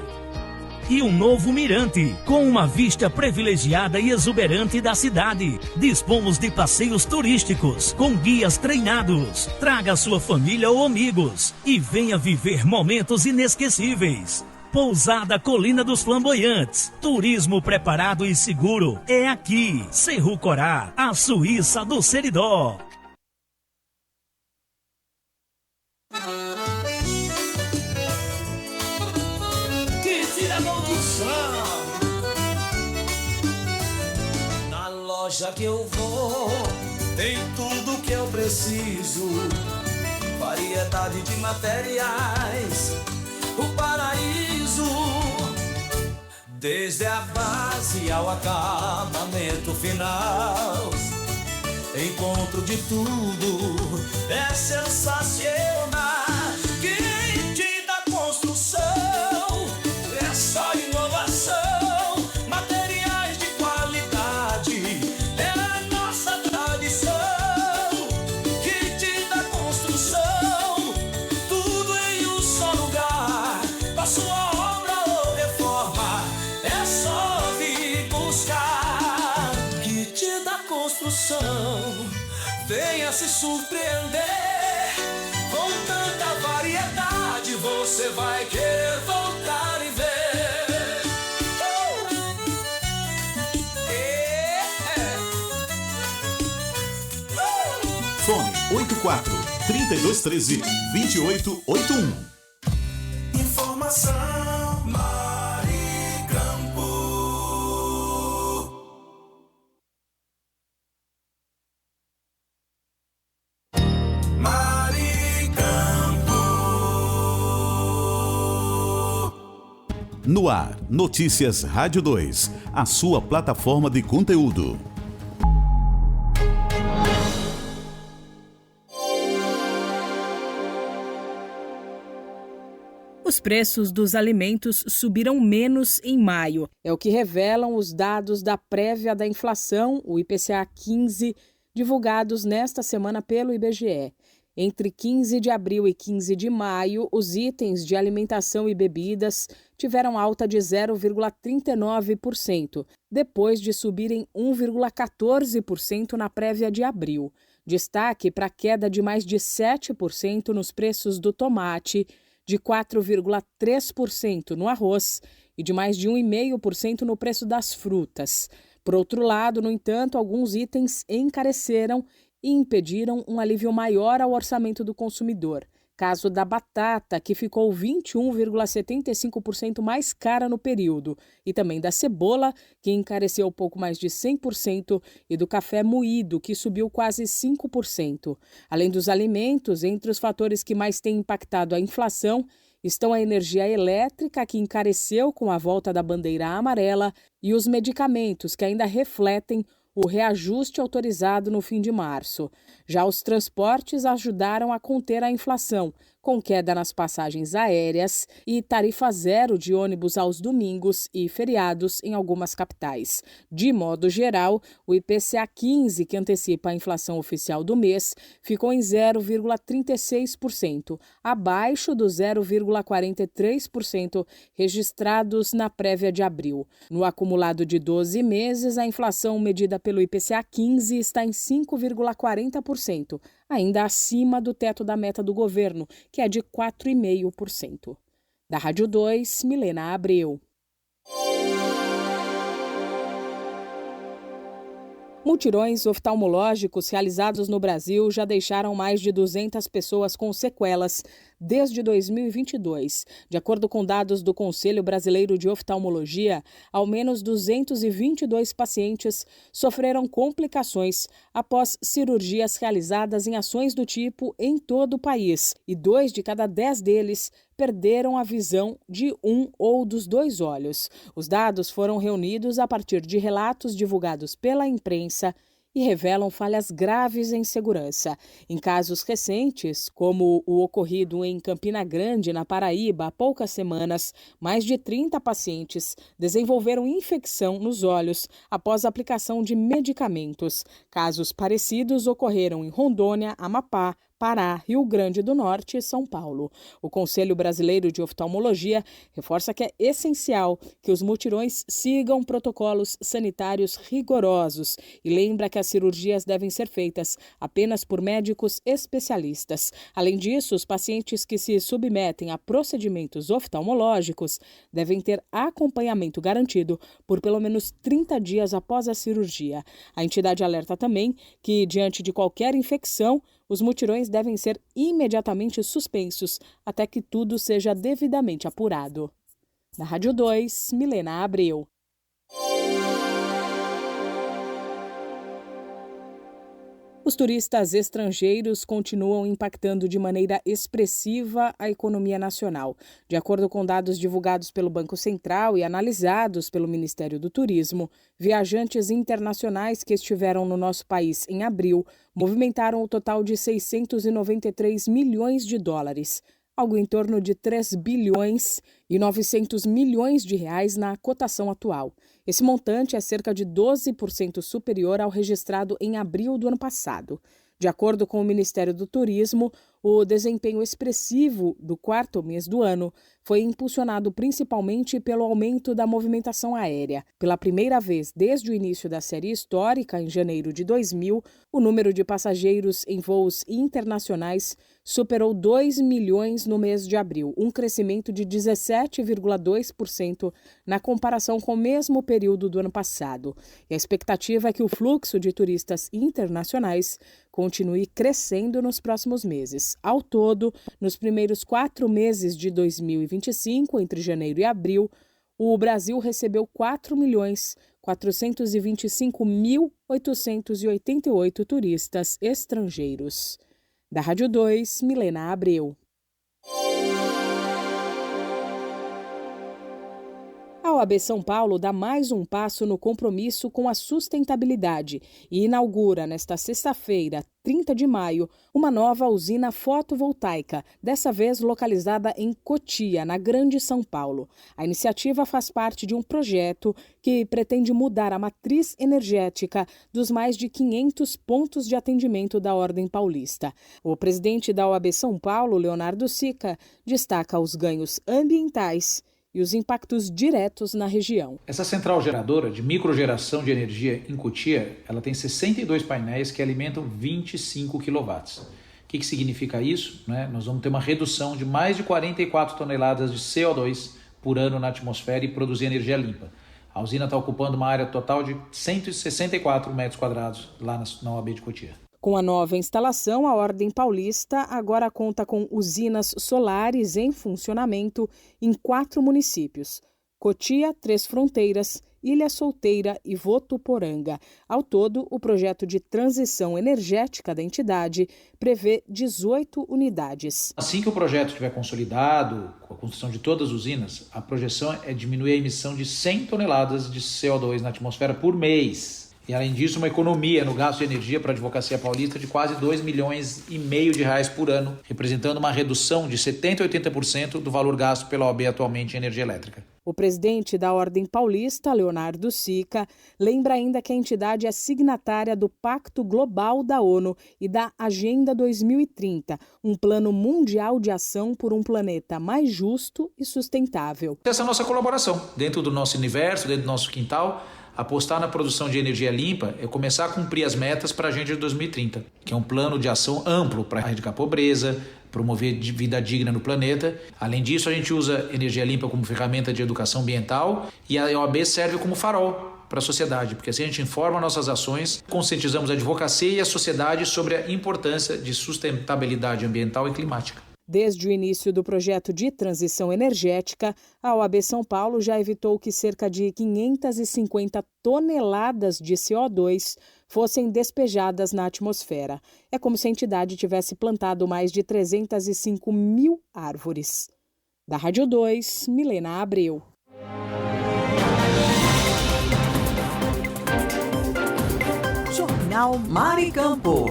e um novo mirante com uma vista privilegiada e exuberante da cidade. Dispomos de passeios turísticos com guias treinados. Traga sua família ou amigos e venha viver momentos inesquecíveis. Pousada Colina dos Flamboyantes. Turismo preparado e seguro é aqui. Cerro Corá, a Suíça do Seridó. Na loja que eu vou, tem tudo que eu preciso. Variedade de materiais, o paraíso. Desde a base ao acabamento final, encontro de tudo, é sensacional. Kit da Construção, é só inovação, materiais de qualidade, é a nossa tradição. Kit da Construção, tudo em um só lugar, pra sua obra ou reforma, é só vir buscar. Kit da Construção, venha se surpreender. Com tanta variedade, você vai querer voltar e ver. Fone 84-3213-2881. Informação Maricampo. No ar, Notícias Rádio 2, a sua plataforma de conteúdo. Os preços dos alimentos subiram menos em maio. É o que revelam os dados da prévia da inflação, o IPCA 15, divulgados nesta semana pelo IBGE. Entre 15 de abril e 15 de maio, os itens de alimentação e bebidas tiveram alta de 0,39%, depois de subirem 1,14% na prévia de abril. Destaque para a queda de mais de 7% nos preços do tomate, de 4,3% no arroz e de mais de 1,5% no preço das frutas. Por outro lado, no entanto, alguns itens encareceram e impediram um alívio maior ao orçamento do consumidor. Caso da batata, que ficou 21,75% mais cara no período, e também da cebola, que encareceu pouco mais de 100%, e do café moído, que subiu quase 5%. Além dos alimentos, entre os fatores que mais têm impactado a inflação estão a energia elétrica, que encareceu com a volta da bandeira amarela, e os medicamentos, que ainda refletem o reajuste autorizado no fim de março. Já os transportes ajudaram a conter a inflação, com queda nas passagens aéreas e tarifa zero de ônibus aos domingos e feriados em algumas capitais. De modo geral, o IPCA 15, que antecipa a inflação oficial do mês, ficou em 0,36%, abaixo dos 0,43% registrados na prévia de abril. No acumulado de 12 meses, a inflação medida pelo IPCA 15 está em 5,40%, ainda acima do teto da meta do governo, que é de 4,5%. Da Rádio 2, Milena Abreu. Mutirões oftalmológicos realizados no Brasil já deixaram mais de 200 pessoas com sequelas desde 2022. De acordo com dados do Conselho Brasileiro de Oftalmologia, ao menos 222 pacientes sofreram complicações após cirurgias realizadas em ações do tipo em todo o país, e 2 de cada 10 deles perderam a visão de um ou dos 2 olhos. Os dados foram reunidos a partir de relatos divulgados pela imprensa e revelam falhas graves em segurança. Em casos recentes, como o ocorrido em Campina Grande, na Paraíba, há poucas semanas, mais de 30 pacientes desenvolveram infecção nos olhos após a aplicação de medicamentos. Casos parecidos ocorreram em Rondônia, Amapá, Pará, Rio Grande do Norte e São Paulo. O Conselho Brasileiro de Oftalmologia reforça que é essencial que os mutirões sigam protocolos sanitários rigorosos e lembra que as cirurgias devem ser feitas apenas por médicos especialistas. Além disso, os pacientes que se submetem a procedimentos oftalmológicos devem ter acompanhamento garantido por pelo menos 30 dias após a cirurgia. A entidade alerta também que, diante de qualquer infecção, os mutirões devem ser imediatamente suspensos até que tudo seja devidamente apurado. Na Rádio 2, Milena Abreu. Os turistas estrangeiros continuam impactando de maneira expressiva a economia nacional. De acordo com dados divulgados pelo Banco Central e analisados pelo Ministério do Turismo, viajantes internacionais que estiveram no nosso país em abril movimentaram o total de 693 milhões de dólares, algo em torno de 3 bilhões e 900 milhões de reais na cotação atual. Esse montante é cerca de 12% superior ao registrado em abril do ano passado. De acordo com o Ministério do Turismo, o desempenho expressivo do quarto mês do ano foi impulsionado principalmente pelo aumento da movimentação aérea. Pela primeira vez desde o início da série histórica, em janeiro de 2000, o número de passageiros em voos internacionais superou 2 milhões no mês de abril, um crescimento de 17,2% na comparação com o mesmo período do ano passado. E a expectativa é que o fluxo de turistas internacionais continue crescendo nos próximos meses. Ao todo, nos primeiros 4 meses de 2025, entre janeiro e abril, o Brasil recebeu 4.425.888 turistas estrangeiros. Da Rádio 2, Milena Abreu. A A OAB São Paulo dá mais um passo no compromisso com a sustentabilidade e inaugura nesta sexta-feira, 30 de maio, uma nova usina fotovoltaica, dessa vez localizada em Cotia, na Grande São Paulo. A iniciativa faz parte de um projeto que pretende mudar a matriz energética dos mais de 500 pontos de atendimento da Ordem Paulista. O presidente da OAB São Paulo, Leonardo Sica, destaca os ganhos ambientais e os impactos diretos na região. Essa central geradora de microgeração de energia em Cotia, ela tem 62 painéis que alimentam 25 kW. O que significa isso? Nós vamos ter uma redução de mais de 44 toneladas de CO2 por ano na atmosfera e produzir energia limpa. A usina está ocupando uma área total de 164 metros quadrados lá na OAB de Cotia. Com a nova instalação, a Ordem Paulista agora conta com usinas solares em funcionamento em 4 municípios: Cotia, Três Fronteiras, Ilha Solteira e Votuporanga. Ao todo, o projeto de transição energética da entidade prevê 18 unidades. Assim que o projeto estiver consolidado, com a construção de todas as usinas, a projeção é diminuir a emissão de 100 toneladas de CO2 na atmosfera por mês. E, além disso, uma economia no gasto de energia para a Advocacia Paulista de quase 2,5 milhões de reais por ano, representando uma redução de 70% a 80% do valor gasto pela OAB atualmente em energia elétrica. O presidente da Ordem Paulista, Leonardo Sica, lembra ainda que a entidade é signatária do Pacto Global da ONU e da Agenda 2030, um plano mundial de ação por um planeta mais justo e sustentável. Essa é a nossa colaboração, dentro do nosso universo, dentro do nosso quintal. Apostar na produção de energia limpa é começar a cumprir as metas para a Agenda de 2030, que é um plano de ação amplo para erradicar a pobreza, promover vida digna no planeta. Além disso, a gente usa energia limpa como ferramenta de educação ambiental e a OAB serve como farol para a sociedade, porque assim a gente informa nossas ações, conscientizamos a advocacia e a sociedade sobre a importância de sustentabilidade ambiental e climática. Desde o início do projeto de transição energética, a OAB São Paulo já evitou que cerca de 550 toneladas de CO2 fossem despejadas na atmosfera. É como se a entidade tivesse plantado mais de 305 mil árvores. Da Rádio 2, Milena Abreu. Jornal Mar e Campo.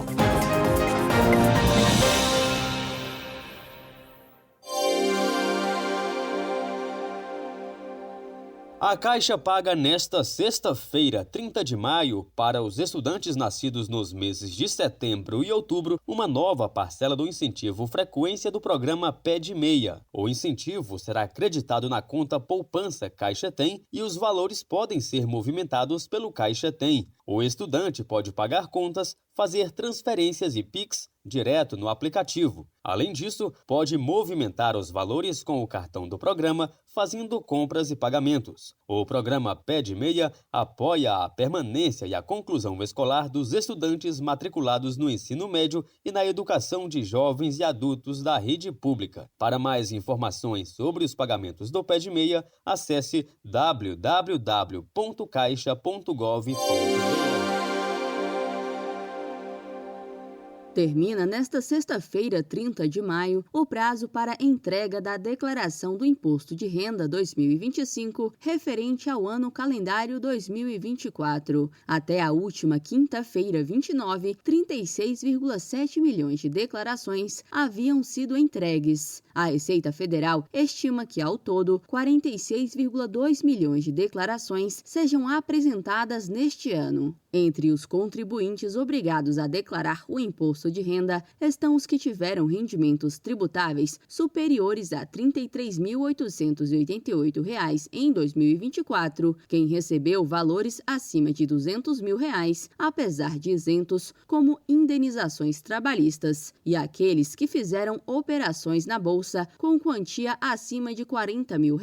A Caixa paga nesta sexta-feira, 30 de maio, para os estudantes nascidos nos meses de setembro e outubro, uma nova parcela do incentivo frequência do programa Pede Meia. O incentivo será acreditado na conta Poupança Caixa Tem e os valores podem ser movimentados pelo Caixa Tem. O estudante pode pagar contas, fazer transferências e Pix direto no aplicativo. Além disso, pode movimentar os valores com o cartão do programa, fazendo compras e pagamentos. O programa Pede Meia apoia a permanência e a conclusão escolar dos estudantes matriculados no ensino médio e na educação de jovens e adultos da rede pública. Para mais informações sobre os pagamentos do Pede Meia, acesse www.caixa.gov.br. Termina nesta sexta-feira, 30 de maio, o prazo para entrega da declaração do Imposto de Renda 2025 referente ao ano calendário 2024. Até a última quinta-feira, 29, 36,7 milhões de declarações haviam sido entregues. A Receita Federal estima que, ao todo, 46,2 milhões de declarações sejam apresentadas neste ano. Entre os contribuintes obrigados a declarar o imposto de renda estão os que tiveram rendimentos tributáveis superiores a R$ 33.888 em 2024, quem recebeu valores acima de R$ 200 mil, apesar de isentos, como indenizações trabalhistas, e aqueles que fizeram operações na Bolsa com quantia acima de R$ 40 mil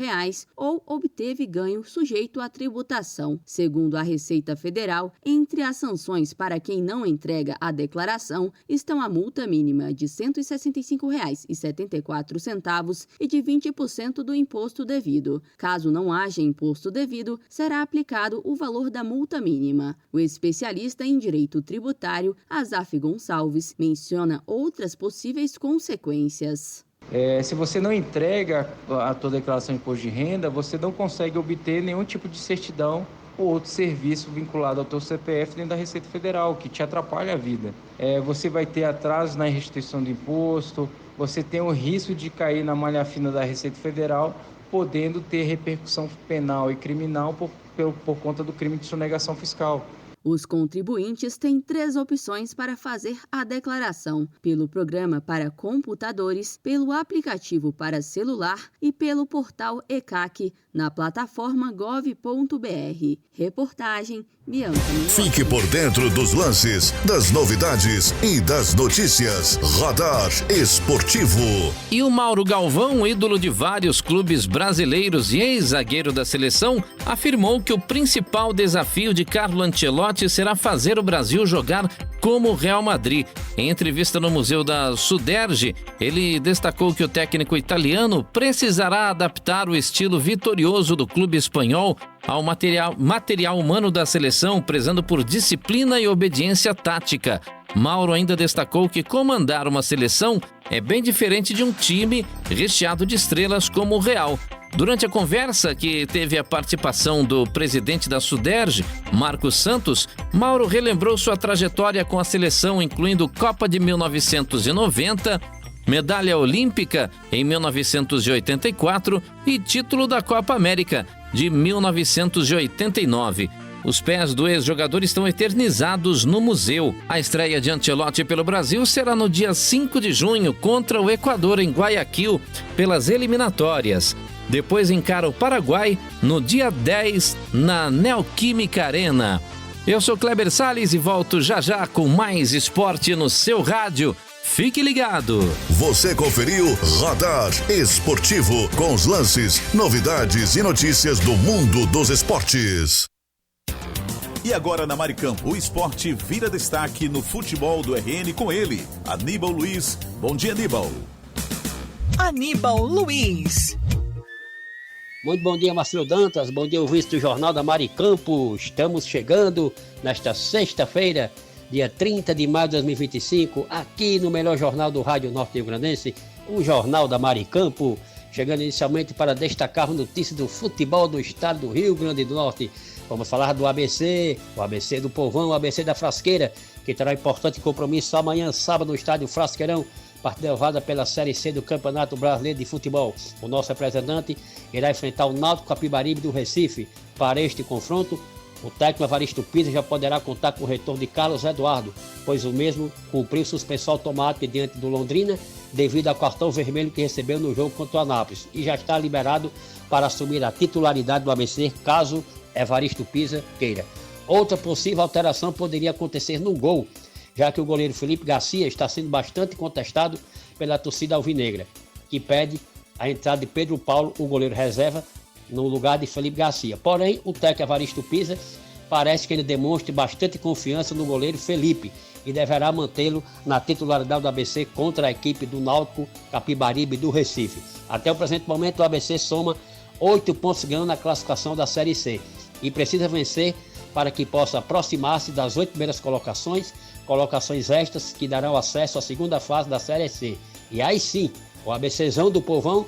ou obteve ganho sujeito à tributação. Segundo a Receita Federal, entre as sanções para quem não entrega a declaração estão a multa mínima de R$ 165,74 e de 20% do imposto devido. Caso não haja imposto devido, será aplicado o valor da multa mínima. O especialista em direito tributário, Azaf Gonçalves, menciona outras possíveis consequências. Se você não entrega a tua declaração de imposto de renda, você não consegue obter nenhum tipo de certidão ou outro serviço vinculado ao teu CPF dentro da Receita Federal, que te atrapalha a vida. Você vai ter atraso na restituição do imposto, você tem o risco de cair na malha fina da Receita Federal, podendo ter repercussão penal e criminal por conta do crime de sonegação fiscal. Os contribuintes têm 3 opções para fazer a declaração: pelo programa para computadores, pelo aplicativo para celular e pelo portal ECAC, na plataforma gov.br. Reportagem Bianca Minhoca. Fique por dentro dos lances, das novidades e das notícias. Radar Esportivo. E o Mauro Galvão, ídolo de vários clubes brasileiros e ex-zagueiro da seleção, afirmou que o principal desafio de Carlo Ancelotti será fazer o Brasil jogar como o Real Madrid. Em entrevista no Museu da Suderge, ele destacou que o técnico italiano precisará adaptar o estilo vitorioso do clube espanhol ao material humano da seleção, prezando por disciplina e obediência tática. Mauro ainda destacou que comandar uma seleção é bem diferente de um time recheado de estrelas como o Real. Durante a conversa, que teve a participação do presidente da Suderge, Marcos Santos, Mauro relembrou sua trajetória com a seleção, incluindo Copa de 1990, medalha olímpica em 1984 e título da Copa América de 1989. Os pés do ex-jogador estão eternizados no museu. A estreia de Ancelotti pelo Brasil será no dia 5 de junho contra o Equador em Guayaquil, pelas eliminatórias. Depois encara o Paraguai no dia 10 na Neoquímica Arena. Eu sou Kleber Salles e volto já com mais esporte no seu rádio. Fique ligado. Você conferiu Radar Esportivo com os lances, novidades e notícias do mundo dos esportes. E agora na Maricampo, o esporte vira destaque no futebol do RN com ele, Aníbal Luiz. Bom dia, Aníbal. Aníbal Luiz. Muito bom dia, Marcelo Dantas. Bom dia, ouvintes do Jornal da Maricampo. Estamos chegando nesta sexta-feira, dia 30 de maio de 2025, aqui no melhor jornal do Rádio Norte Rio Grandense, o Jornal da Maricampo. Chegando inicialmente para destacar notícias do futebol do estado do Rio Grande do Norte. Vamos falar do ABC, o ABC do Povão, o ABC da Frasqueira, que terá importante compromisso amanhã, sábado, no estádio Frasqueirão, partida levada pela Série C do Campeonato Brasileiro de Futebol. O nosso representante irá enfrentar o Náutico Capibaribe do Recife. Para este confronto, o técnico Evaristo Pisa já poderá contar com o retorno de Carlos Eduardo, pois o mesmo cumpriu suspensão automática diante do Londrina devido ao cartão vermelho que recebeu no jogo contra o Anápolis e já está liberado para assumir a titularidade do ABC caso Evaristo Pisa queira. Outra possível alteração poderia acontecer no gol, já que o goleiro Felipe Garcia está sendo bastante contestado pela torcida alvinegra, que pede a entrada de Pedro Paulo, o goleiro reserva, no lugar de Felipe Garcia. Porém, o técnico Evaristo Pisa parece que ele demonstra bastante confiança no goleiro Felipe e deverá mantê-lo na titularidade do ABC contra a equipe do Náutico Capibaribe do Recife. Até o presente momento, o ABC soma 8 pontos ganhando na classificação da Série C e precisa vencer para que possa aproximar-se das 8 primeiras colocações extras que darão acesso à segunda fase da Série C. E aí sim, o ABCzão do Povão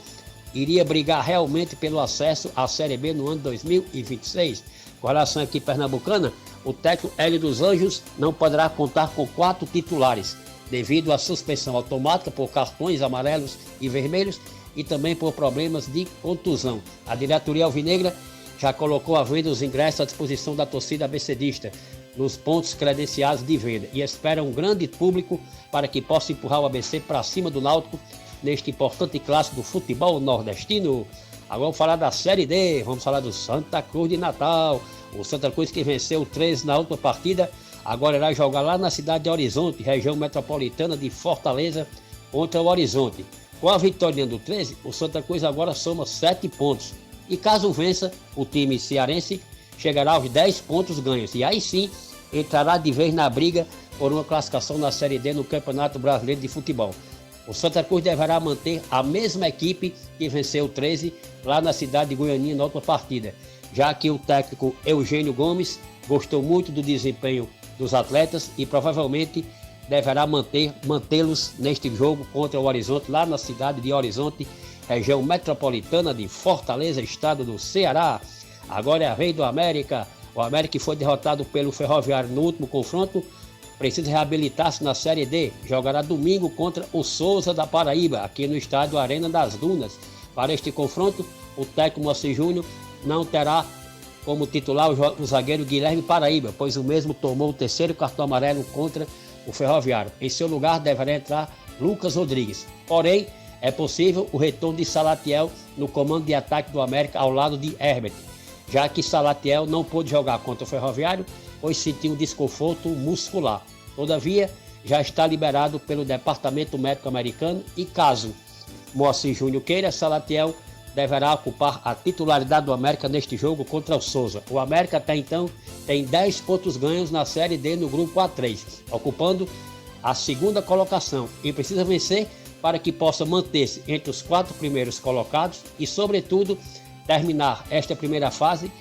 iria brigar realmente pelo acesso à Série B no ano 2026. Com relação à equipe pernambucana, o técnico Hélio dos Anjos não poderá contar com 4 titulares, devido à suspensão automática por cartões amarelos e vermelhos e também por problemas de contusão. A diretoria alvinegra já colocou à venda os ingressos à disposição da torcida abecedista nos pontos credenciados de venda e espera um grande público para que possa empurrar o ABC para cima do Náutico neste importante clássico do futebol nordestino. Agora vamos falar da Série D, vamos falar do Santa Cruz de Natal. O Santa Cruz, que venceu o 13 na última partida, agora irá jogar lá na cidade de Horizonte, região metropolitana de Fortaleza, contra o Horizonte. Com a vitória do 13, o Santa Cruz agora soma 7 pontos. E caso vença, o time cearense chegará aos 10 pontos ganhos. E aí sim, entrará de vez na briga por uma classificação na Série D no Campeonato Brasileiro de Futebol. O Santa Cruz deverá manter a mesma equipe que venceu o 13 lá na cidade de Goianinha na outra partida, já que o técnico Eugênio Gomes gostou muito do desempenho dos atletas e provavelmente deverá mantê-los neste jogo contra o Horizonte, lá na cidade de Horizonte, região metropolitana de Fortaleza, estado do Ceará. Agora é a vez do América. O América, que foi derrotado pelo Ferroviário no último confronto, precisa reabilitar-se na Série D. Jogará domingo contra o Souza da Paraíba, aqui no estádio Arena das Dunas. Para este confronto, o técnico Moacir Júnior não terá como titular o zagueiro Guilherme Paraíba, pois o mesmo tomou o terceiro cartão amarelo contra o Ferroviário. Em seu lugar deverá entrar Lucas Rodrigues. Porém, é possível o retorno de Salatiel no comando de ataque do América ao lado de Herbert, já que Salatiel não pôde jogar contra o Ferroviário, pois sentiu um desconforto muscular. Todavia, já está liberado pelo Departamento Médico Americano e caso Moacir Júnior queira, Salatiel deverá ocupar a titularidade do América neste jogo contra o Souza. O América até então tem 10 pontos ganhos na Série D no grupo A3, ocupando a segunda colocação e precisa vencer para que possa manter-se entre os 4 primeiros colocados e, sobretudo, terminar esta primeira fase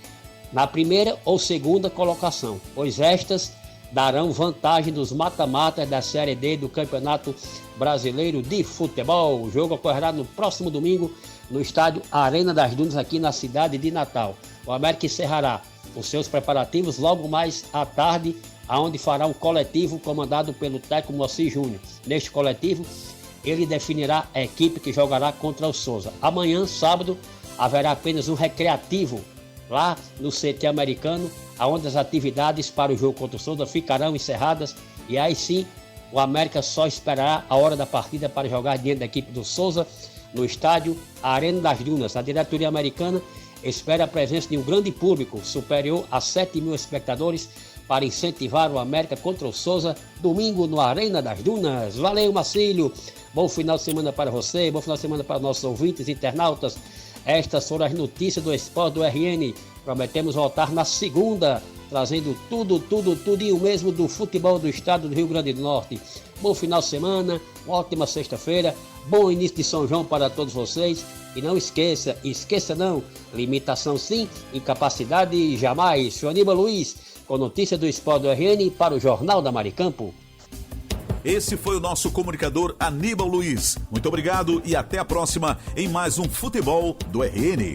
na primeira ou segunda colocação, pois estas darão vantagem dos mata-matas da Série D do Campeonato Brasileiro de Futebol. O jogo ocorrerá no próximo domingo no estádio Arena das Dunas, aqui na cidade de Natal. O América encerrará os seus preparativos logo mais à tarde, aonde fará um coletivo comandado pelo técnico Moacir Júnior. Neste coletivo, ele definirá a equipe que jogará contra o Souza. Amanhã, sábado, haverá apenas um recreativo lá no CT americano, onde as atividades para o jogo contra o Souza ficarão encerradas e aí sim o América só esperará a hora da partida para jogar diante da equipe do Souza no estádio Arena das Dunas. A diretoria americana espera a presença de um grande público, superior a 7 mil espectadores, para incentivar o América contra o Souza, domingo no Arena das Dunas. Valeu, Marcílio! Bom final de semana para você, bom final de semana para nossos ouvintes, internautas. Estas foram as notícias do Esporte do RN. Prometemos voltar na segunda, trazendo tudinho mesmo do futebol do estado do Rio Grande do Norte. Bom final de semana, ótima sexta-feira, bom início de São João para todos vocês. E não esqueça não, limitação sim, incapacidade jamais. Seu Aníbal Luiz, com notícia do Esporte do RN para o Jornal da Maricampo. Esse foi o nosso comunicador Aníbal Luiz. Muito obrigado e até a próxima em mais um Futebol do RN.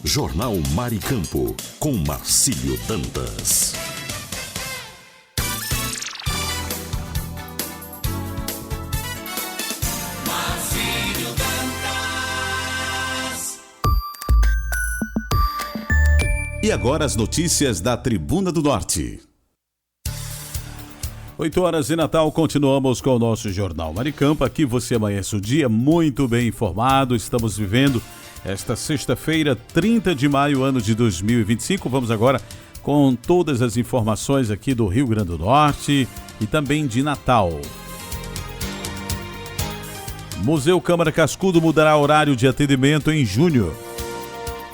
Jornal Maricampo, com Marcílio Dantas. E agora as notícias da Tribuna do Norte. 8 horas em Natal, continuamos com o nosso Jornal Maricampo. Aqui você amanhece o dia muito bem informado. Estamos vivendo esta sexta-feira, 30 de maio, ano de 2025. Vamos agora com todas as informações aqui do Rio Grande do Norte e também de Natal. Museu Câmara Cascudo mudará horário de atendimento em junho.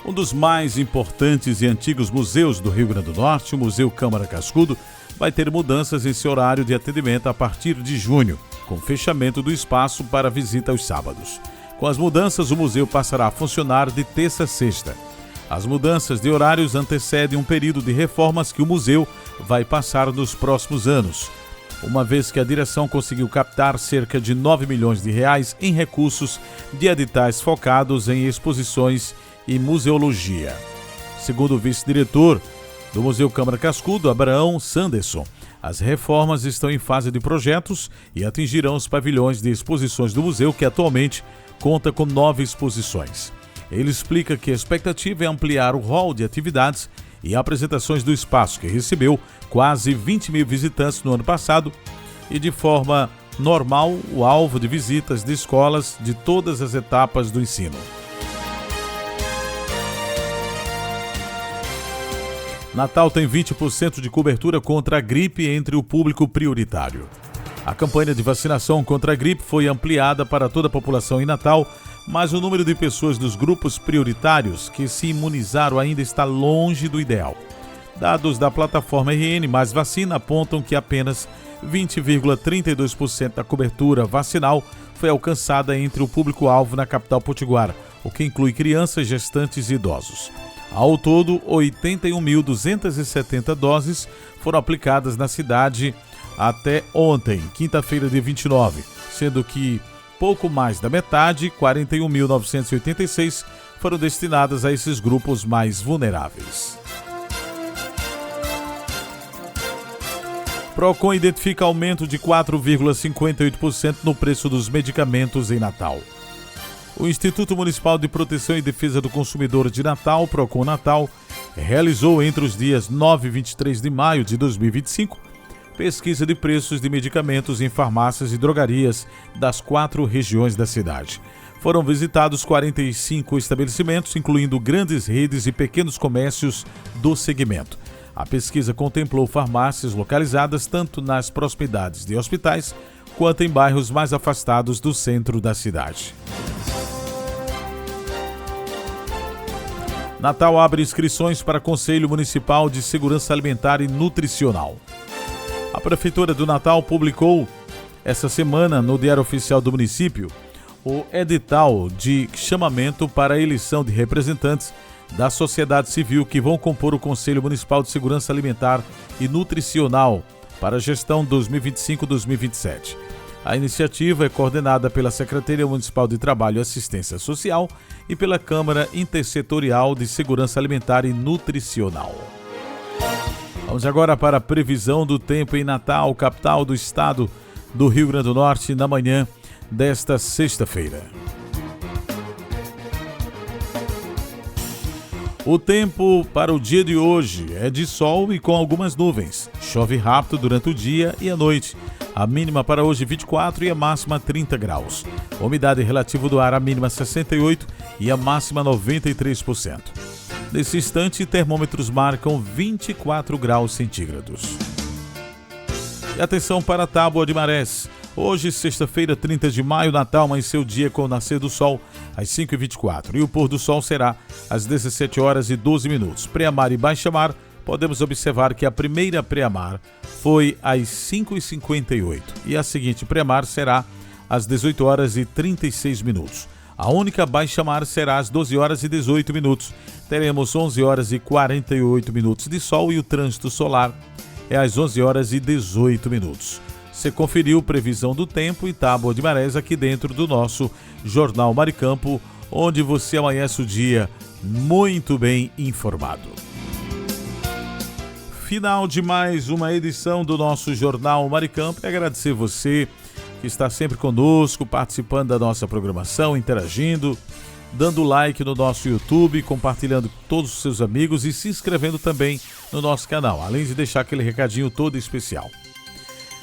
Um dos mais importantes e antigos museus do Rio Grande do Norte, o Museu Câmara Cascudo, vai ter mudanças em seu horário de atendimento a partir de junho, com fechamento do espaço para visita aos sábados. Com as mudanças, o museu passará a funcionar de terça a sexta. As mudanças de horários antecedem um período de reformas que o museu vai passar nos próximos anos, uma vez que a direção conseguiu captar cerca de 9 milhões de reais em recursos de editais focados em exposições e museologia. Segundo o vice-diretor do Museu Câmara Cascudo, Abraão Sanderson, as reformas estão em fase de projetos e atingirão os pavilhões de exposições do museu, que atualmente conta com 9 exposições. Ele explica que a expectativa é ampliar o hall de atividades e apresentações do espaço, que recebeu quase 20 mil visitantes no ano passado e, de forma normal, o alvo de visitas de escolas de todas as etapas do ensino. Natal tem 20% de cobertura contra a gripe entre o público prioritário. A campanha de vacinação contra a gripe foi ampliada para toda a população em Natal, mas o número de pessoas dos grupos prioritários que se imunizaram ainda está longe do ideal. Dados da plataforma RN Mais Vacina apontam que apenas 20,32% da cobertura vacinal foi alcançada entre o público-alvo na capital potiguara, o que inclui crianças, gestantes e idosos. Ao todo, 81.270 doses foram aplicadas na cidade até ontem, quinta-feira, dia 29, sendo que pouco mais da metade, 41.986, foram destinadas a esses grupos mais vulneráveis. Procon identifica aumento de 4,58% no preço dos medicamentos em Natal. O Instituto Municipal de Proteção e Defesa do Consumidor de Natal, Procon Natal, realizou entre os dias 9 e 23 de maio de 2025 pesquisa de preços de medicamentos em farmácias e drogarias das 4 regiões da cidade. Foram visitados 45 estabelecimentos, incluindo grandes redes e pequenos comércios do segmento. A pesquisa contemplou farmácias localizadas tanto nas proximidades de hospitais quanto em bairros mais afastados do centro da cidade. Natal abre inscrições para Conselho Municipal de Segurança Alimentar e Nutricional. A Prefeitura do Natal publicou essa semana no Diário Oficial do Município o edital de chamamento para a eleição de representantes da sociedade civil que vão compor o Conselho Municipal de Segurança Alimentar e Nutricional para a gestão 2025-2027. A iniciativa é coordenada pela Secretaria Municipal de Trabalho e Assistência Social e pela Câmara Intersetorial de Segurança Alimentar e Nutricional. Vamos agora para a previsão do tempo em Natal, capital do estado do Rio Grande do Norte, na manhã desta sexta-feira. O tempo para o dia de hoje é de sol e com algumas nuvens. Chove rápido durante o dia e a noite. A mínima para hoje 24 e a máxima 30 graus. A umidade relativa do ar, a mínima 68 e a máxima 93%. Nesse instante, termômetros marcam 24 graus centígrados. E atenção para a Tábua de Marés. Hoje, sexta-feira, 30 de maio, Natal amanheceu o dia com o nascer do sol às 5h24 e o pôr do sol será às 17h12. Pré-mar e baixa-mar, podemos observar que a primeira pré-mar foi às 5h58 e a seguinte pré-mar será às 18h36. A única baixa-mar será às 12h18. Teremos 11h48 de sol e o trânsito solar é às 11h18. Você conferiu previsão do tempo e Tábua de Marés aqui dentro do nosso Jornal Maricampo, onde você amanhece o dia muito bem informado. Final de mais uma edição do nosso Jornal Maricampo. E agradecer você que está sempre conosco, participando da nossa programação, interagindo, dando like no nosso YouTube, compartilhando com todos os seus amigos e se inscrevendo também no nosso canal, além de deixar aquele recadinho todo especial.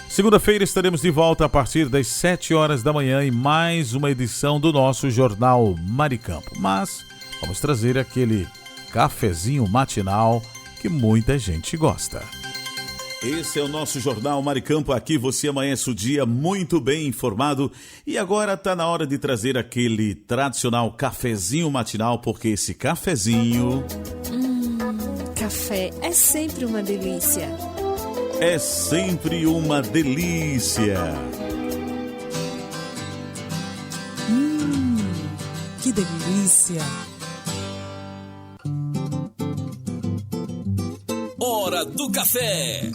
Segunda-feira estaremos de volta a partir das 7h da manhã em mais uma edição do nosso Jornal Maricampo. Mas vamos trazer aquele cafezinho matinal que muita gente gosta. Esse é o nosso Jornal Maricampo. Aqui você amanhece o dia muito bem informado. E agora está na hora de trazer aquele tradicional cafezinho matinal, porque esse cafezinho... Café é sempre uma delícia. É sempre uma delícia. Que delícia. Hora do café.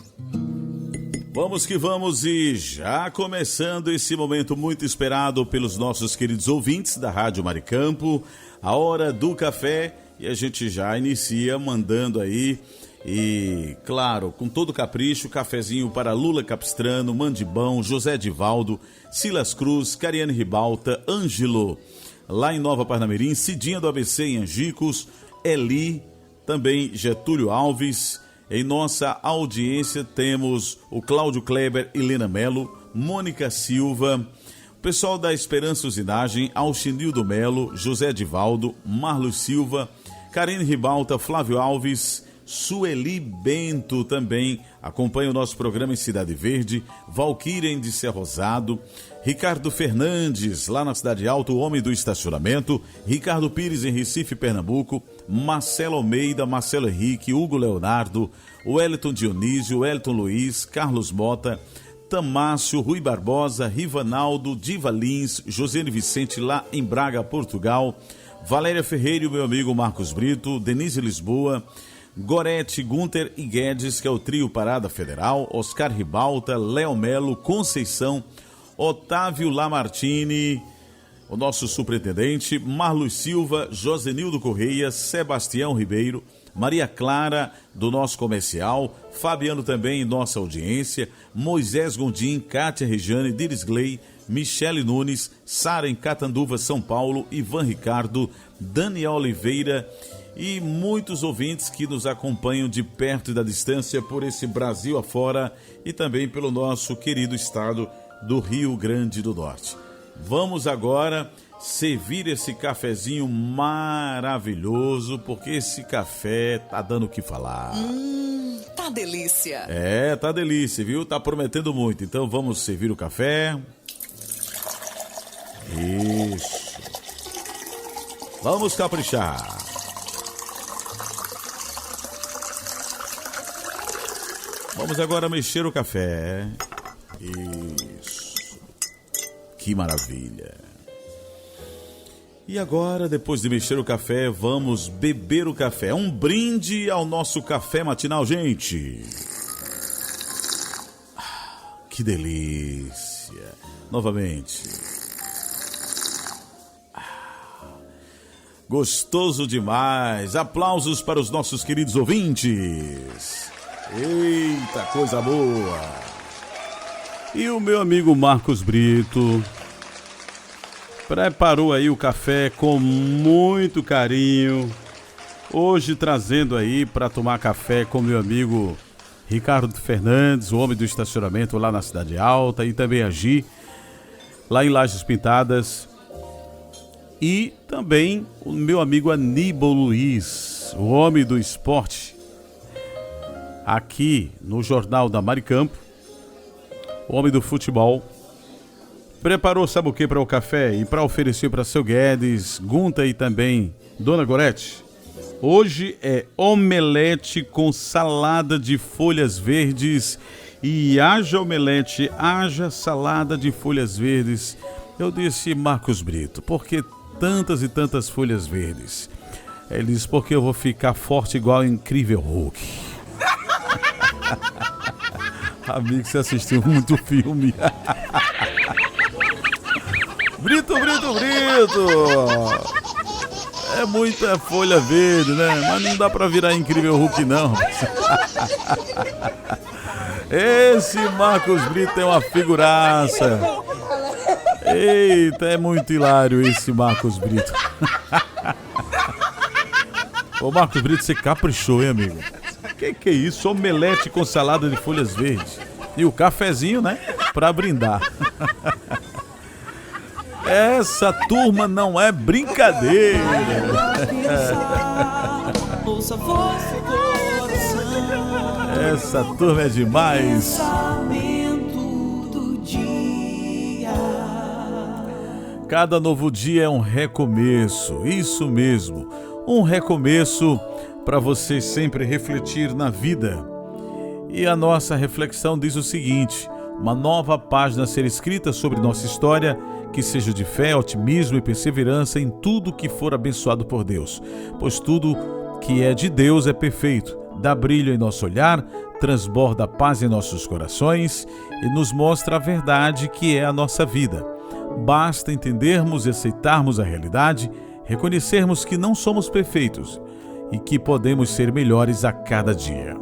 Vamos que vamos e já começando esse momento muito esperado pelos nossos queridos ouvintes da Rádio Maricampo, a Hora do Café, e a gente já inicia mandando aí, e claro, com todo capricho, cafezinho para Lula Capistrano, Mandibão, José Divaldo, Silas Cruz, Cariane Ribalta, Ângelo, lá em Nova Parnamirim, Cidinha do ABC em Angicos, Eli, também Getúlio Alves. Em nossa audiência temos o Cláudio Kleber, Helena Melo, Mônica Silva, o pessoal da Esperança Usinagem, Alchinildo Melo, José Divaldo, Marlos Silva, Karine Ribalta, Flávio Alves, Sueli Bento também acompanha o nosso programa em Cidade Verde, Valquíria de Ser Rosado, Ricardo Fernandes, lá na Cidade Alta, o homem do estacionamento, Ricardo Pires em Recife, Pernambuco, Marcelo Almeida, Marcelo Henrique, Hugo Leonardo, Wellington Dionísio, Wellington Luiz, Carlos Mota, Tamácio, Rui Barbosa, Rivanaldo, Diva Lins, Josiane Vicente lá em Braga, Portugal, Valéria Ferreira e o meu amigo Marcos Brito, Denise Lisboa, Gorete, Gunter e Guedes, que é o trio Parada Federal, Oscar Ribalta, Léo Melo, Conceição, Otávio Lamartine, o nosso superintendente, Marlos Silva, Josenildo Correia, Sebastião Ribeiro, Maria Clara, do nosso comercial, Fabiano também em nossa audiência, Moisés Gondim, Kátia Rejane, Diris Gley, Michele Nunes, Sara em Catanduva, São Paulo, Ivan Ricardo, Daniel Oliveira e muitos ouvintes que nos acompanham de perto e da distância por esse Brasil afora e também pelo nosso querido estado do Rio Grande do Norte. Vamos agora servir esse cafezinho maravilhoso, porque esse café tá dando o que falar. Tá delícia. É, tá delícia, viu? Tá prometendo muito. Então vamos servir o café. Isso. Vamos caprichar. Vamos agora mexer o café. Isso. Que maravilha. E agora, depois de mexer o café, vamos beber o café. Um brinde ao nosso café matinal, gente. Que delícia. Novamente. Gostoso demais. Aplausos para os nossos queridos ouvintes. Eita, coisa boa. E o meu amigo Marcos Brito preparou aí o café com muito carinho. Hoje trazendo aí para tomar café com meu amigo Ricardo Fernandes, o homem do estacionamento lá na Cidade Alta, e também a Gi, lá em Lajes Pintadas. E também o meu amigo Aníbal Luiz, o homem do esporte, aqui no Jornal da Maricampo, o homem do futebol. Preparou, sabe o que, para o café e para oferecer para seu Guedes, Gunta e também Dona Gorete? Hoje é omelete com salada de folhas verdes. E haja omelete, haja salada de folhas verdes. Eu disse, Marcos Brito, por que tantas e tantas folhas verdes? Ele disse, porque eu vou ficar forte igual o Incrível Hulk. Amigo, você assistiu muito filme. Brito! É muita folha verde, né? Mas não dá pra virar Incrível Hulk, não. Esse Marcos Brito é uma figuraça. Eita, é muito hilário esse Marcos Brito. Ô Marcos Brito, você caprichou, hein, amigo? Que é isso? Omelete com salada de folhas verdes. E o cafezinho, né? Pra brindar. Essa turma não é brincadeira. Essa turma é demais. Cada novo dia é um recomeço. Isso mesmo. Um recomeço para você sempre refletir na vida. E a nossa reflexão diz o seguinte: uma nova página a ser escrita sobre nossa história, que seja de fé, otimismo e perseverança em tudo que for abençoado por Deus, pois tudo que é de Deus é perfeito, dá brilho em nosso olhar, transborda paz em nossos corações e nos mostra a verdade que é a nossa vida. Basta entendermos e aceitarmos a realidade, reconhecermos que não somos perfeitos e que podemos ser melhores a cada dia.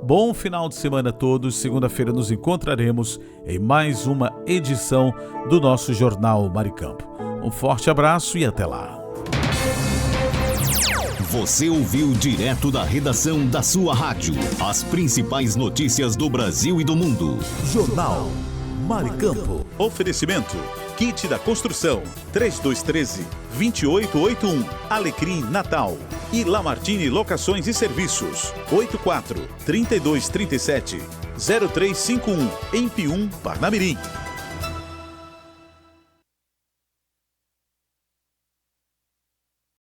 Bom final de semana a todos. Segunda-feira nos encontraremos em mais uma edição do nosso Jornal Maricampo. Um forte abraço e até lá. Você ouviu direto da redação da sua rádio as principais notícias do Brasil e do mundo. Jornal Maricampo. Oferecimento: Kit da Construção 3213-2881, Alecrim Natal. E Lamartine Locações e Serviços 84-3237-0351, em Pium, Parnamirim.